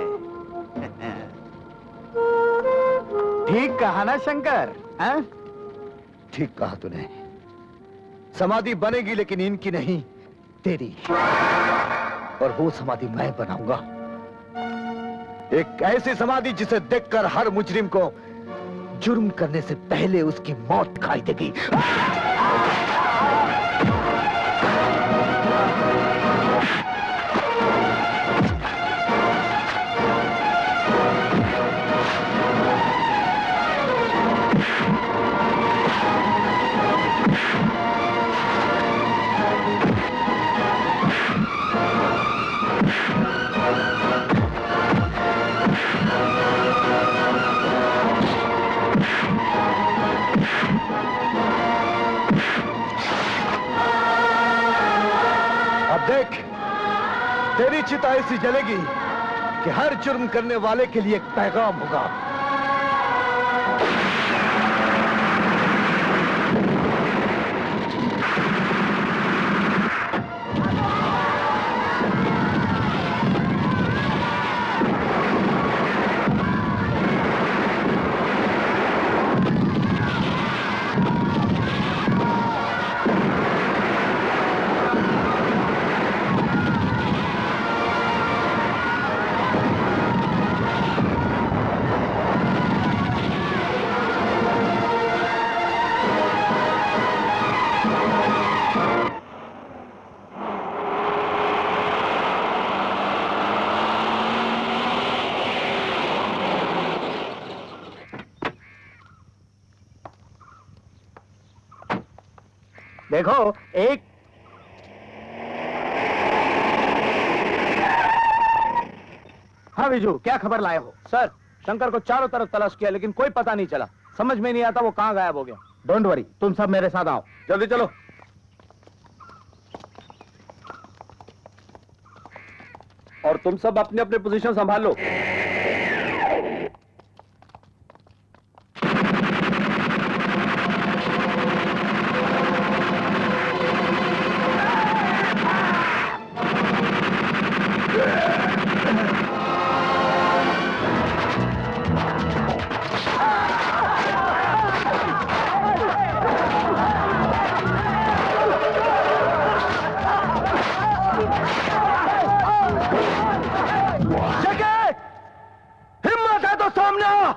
ठीक कहा ना शंकर? ठीक कहा तूने। समाधि बनेगी लेकिन इनकी नहीं, तेरी। और वो समाधि मैं बनाऊंगा, एक ऐसी समाधि जिसे देखकर हर मुजरिम को जुर्म करने से पहले उसकी मौत दिखाई देगी। देख, तेरी चिता ऐसी जलेगी कि हर जुर्म करने वाले के लिए एक पैगाम होगा। देखो एक हाँ विजू, क्या खबर लाए हो? सर, शंकर को चारों तरफ तलाश किया लेकिन कोई पता नहीं चला। समझ में नहीं आता वो कहां गायब हो गया। डोंट वरी, तुम सब मेरे साथ आओ, जल्दी चलो। और तुम सब अपने अपने पोजीशन संभाल लो। जगह हिम्मत है तो सामने आ।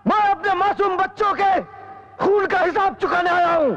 मैं अपने मासूम बच्चों के खून का हिसाब चुकाने आया हूं।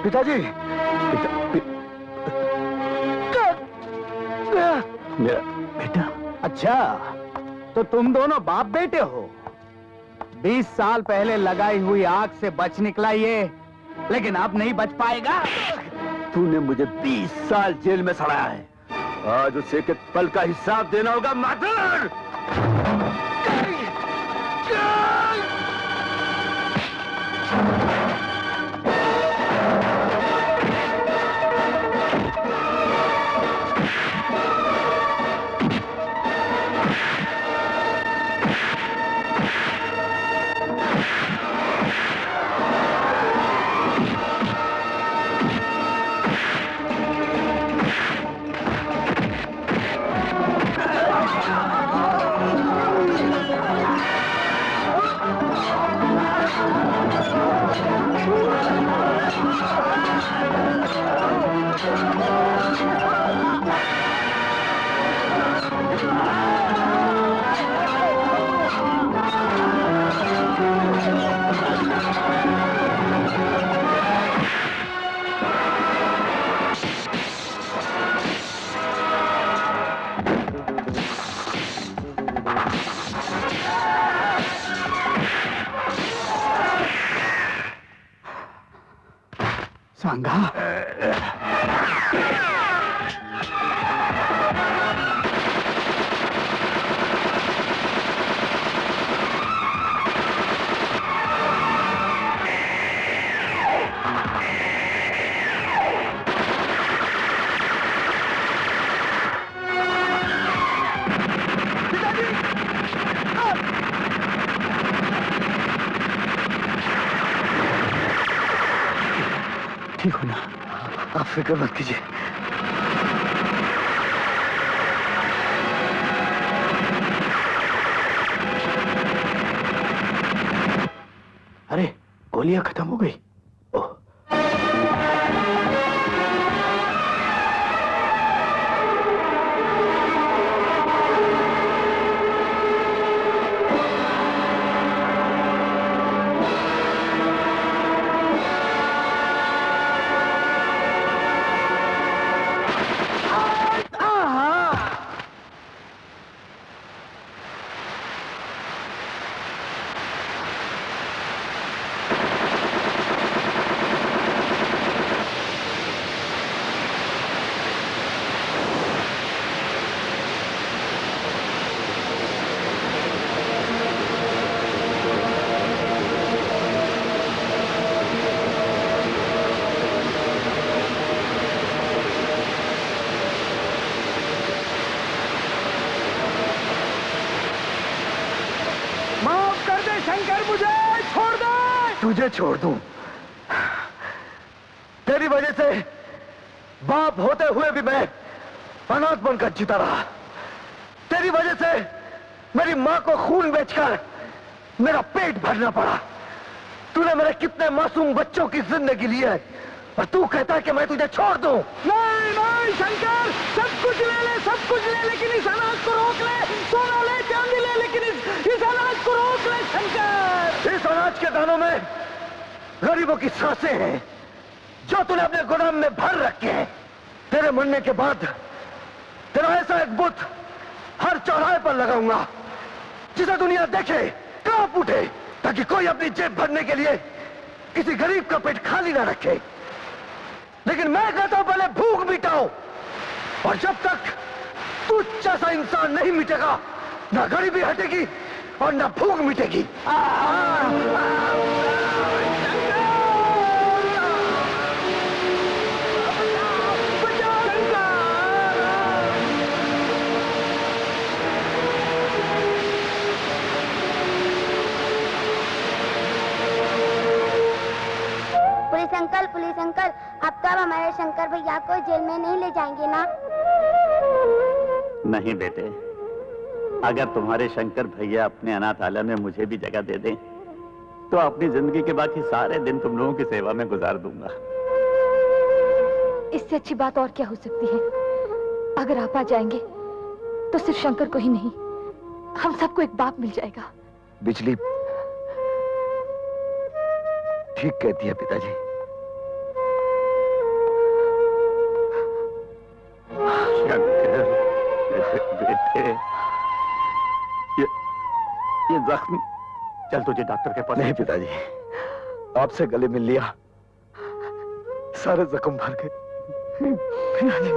पिताजी मेरा बेटा। अच्छा, तो तुम दोनों बाप बेटे हो। 20 साल पहले लगाई हुई आग से बच निकला ये, लेकिन अब नहीं बच पाएगा। तूने मुझे 20 साल जेल में सड़ाया है, आज उसे एक पल का हिसाब देना होगा। माधर! सांगा। ठीक हो ना? आप फिक्र मत कीजिए। अरे गोलियां खत्म हो गई। तुझे छोड़ दूं? तेरी वजह से बाप होते हुए भी मैं अनाथ बनकर जीता रहा। तेरी वजह से मेरी मां को खून बेचकर मेरा पेट भरना पड़ा। तूने मेरे कितने मासूम बच्चों की जिंदगी ली है और तू कहता है कि मैं तुझे छोड़ दूं? नहीं नहीं शंकर, सब कुछ ले ले, सब कुछ ले, लेकिन इस अनाज को रोक ले। सोना ले, चांदी ले, लेकिन इस अनाज को रोक ले शंकर। इस अनाज के दानों में गरीबों की सांसें हैं जो तूने अपने गोदाम में भर रखे हैं। तेरे मरने के बाद तेरा ऐसा एक बुत हर चौराहे पर लगाऊंगा जिसे दुनिया देखे, कांप उठे, ताकि कोई अपनी जेब भरने के लिए किसी गरीब का पेट खाली ना रखे। लेकिन मैं कहता हूं पहले भूख मिटाओ, और जब तक तू जैसा इंसान नहीं मिटेगा ना गरीबी हटेगी और ना भूख मिटेगी। पुलिस अंकल, अब तब हमारे शंकर भैया को जेल में नहीं ले जाएंगे ना? नहीं बेटे, अगर तुम्हारे शंकर भैया अपने अनाथालय में मुझे भी जगह दे दें तो अपनी जिंदगी के बाकी सारे दिन तुम लोगों की सेवा में गुजार दूंगा। इससे अच्छी बात और क्या हो सकती है? अगर आप आ जाएंगे तो सिर्फ शंकर को ही नहीं, हम सबको एक बाप मिल जाएगा। बिजली ठीक कहती है पिताजी। शंकर बेटे, ये जख्म, चल तुझे डॉक्टर के पास। नहीं पिताजी, आपसे गले मिल लिया, सारे जख्म भर गए। पिताजी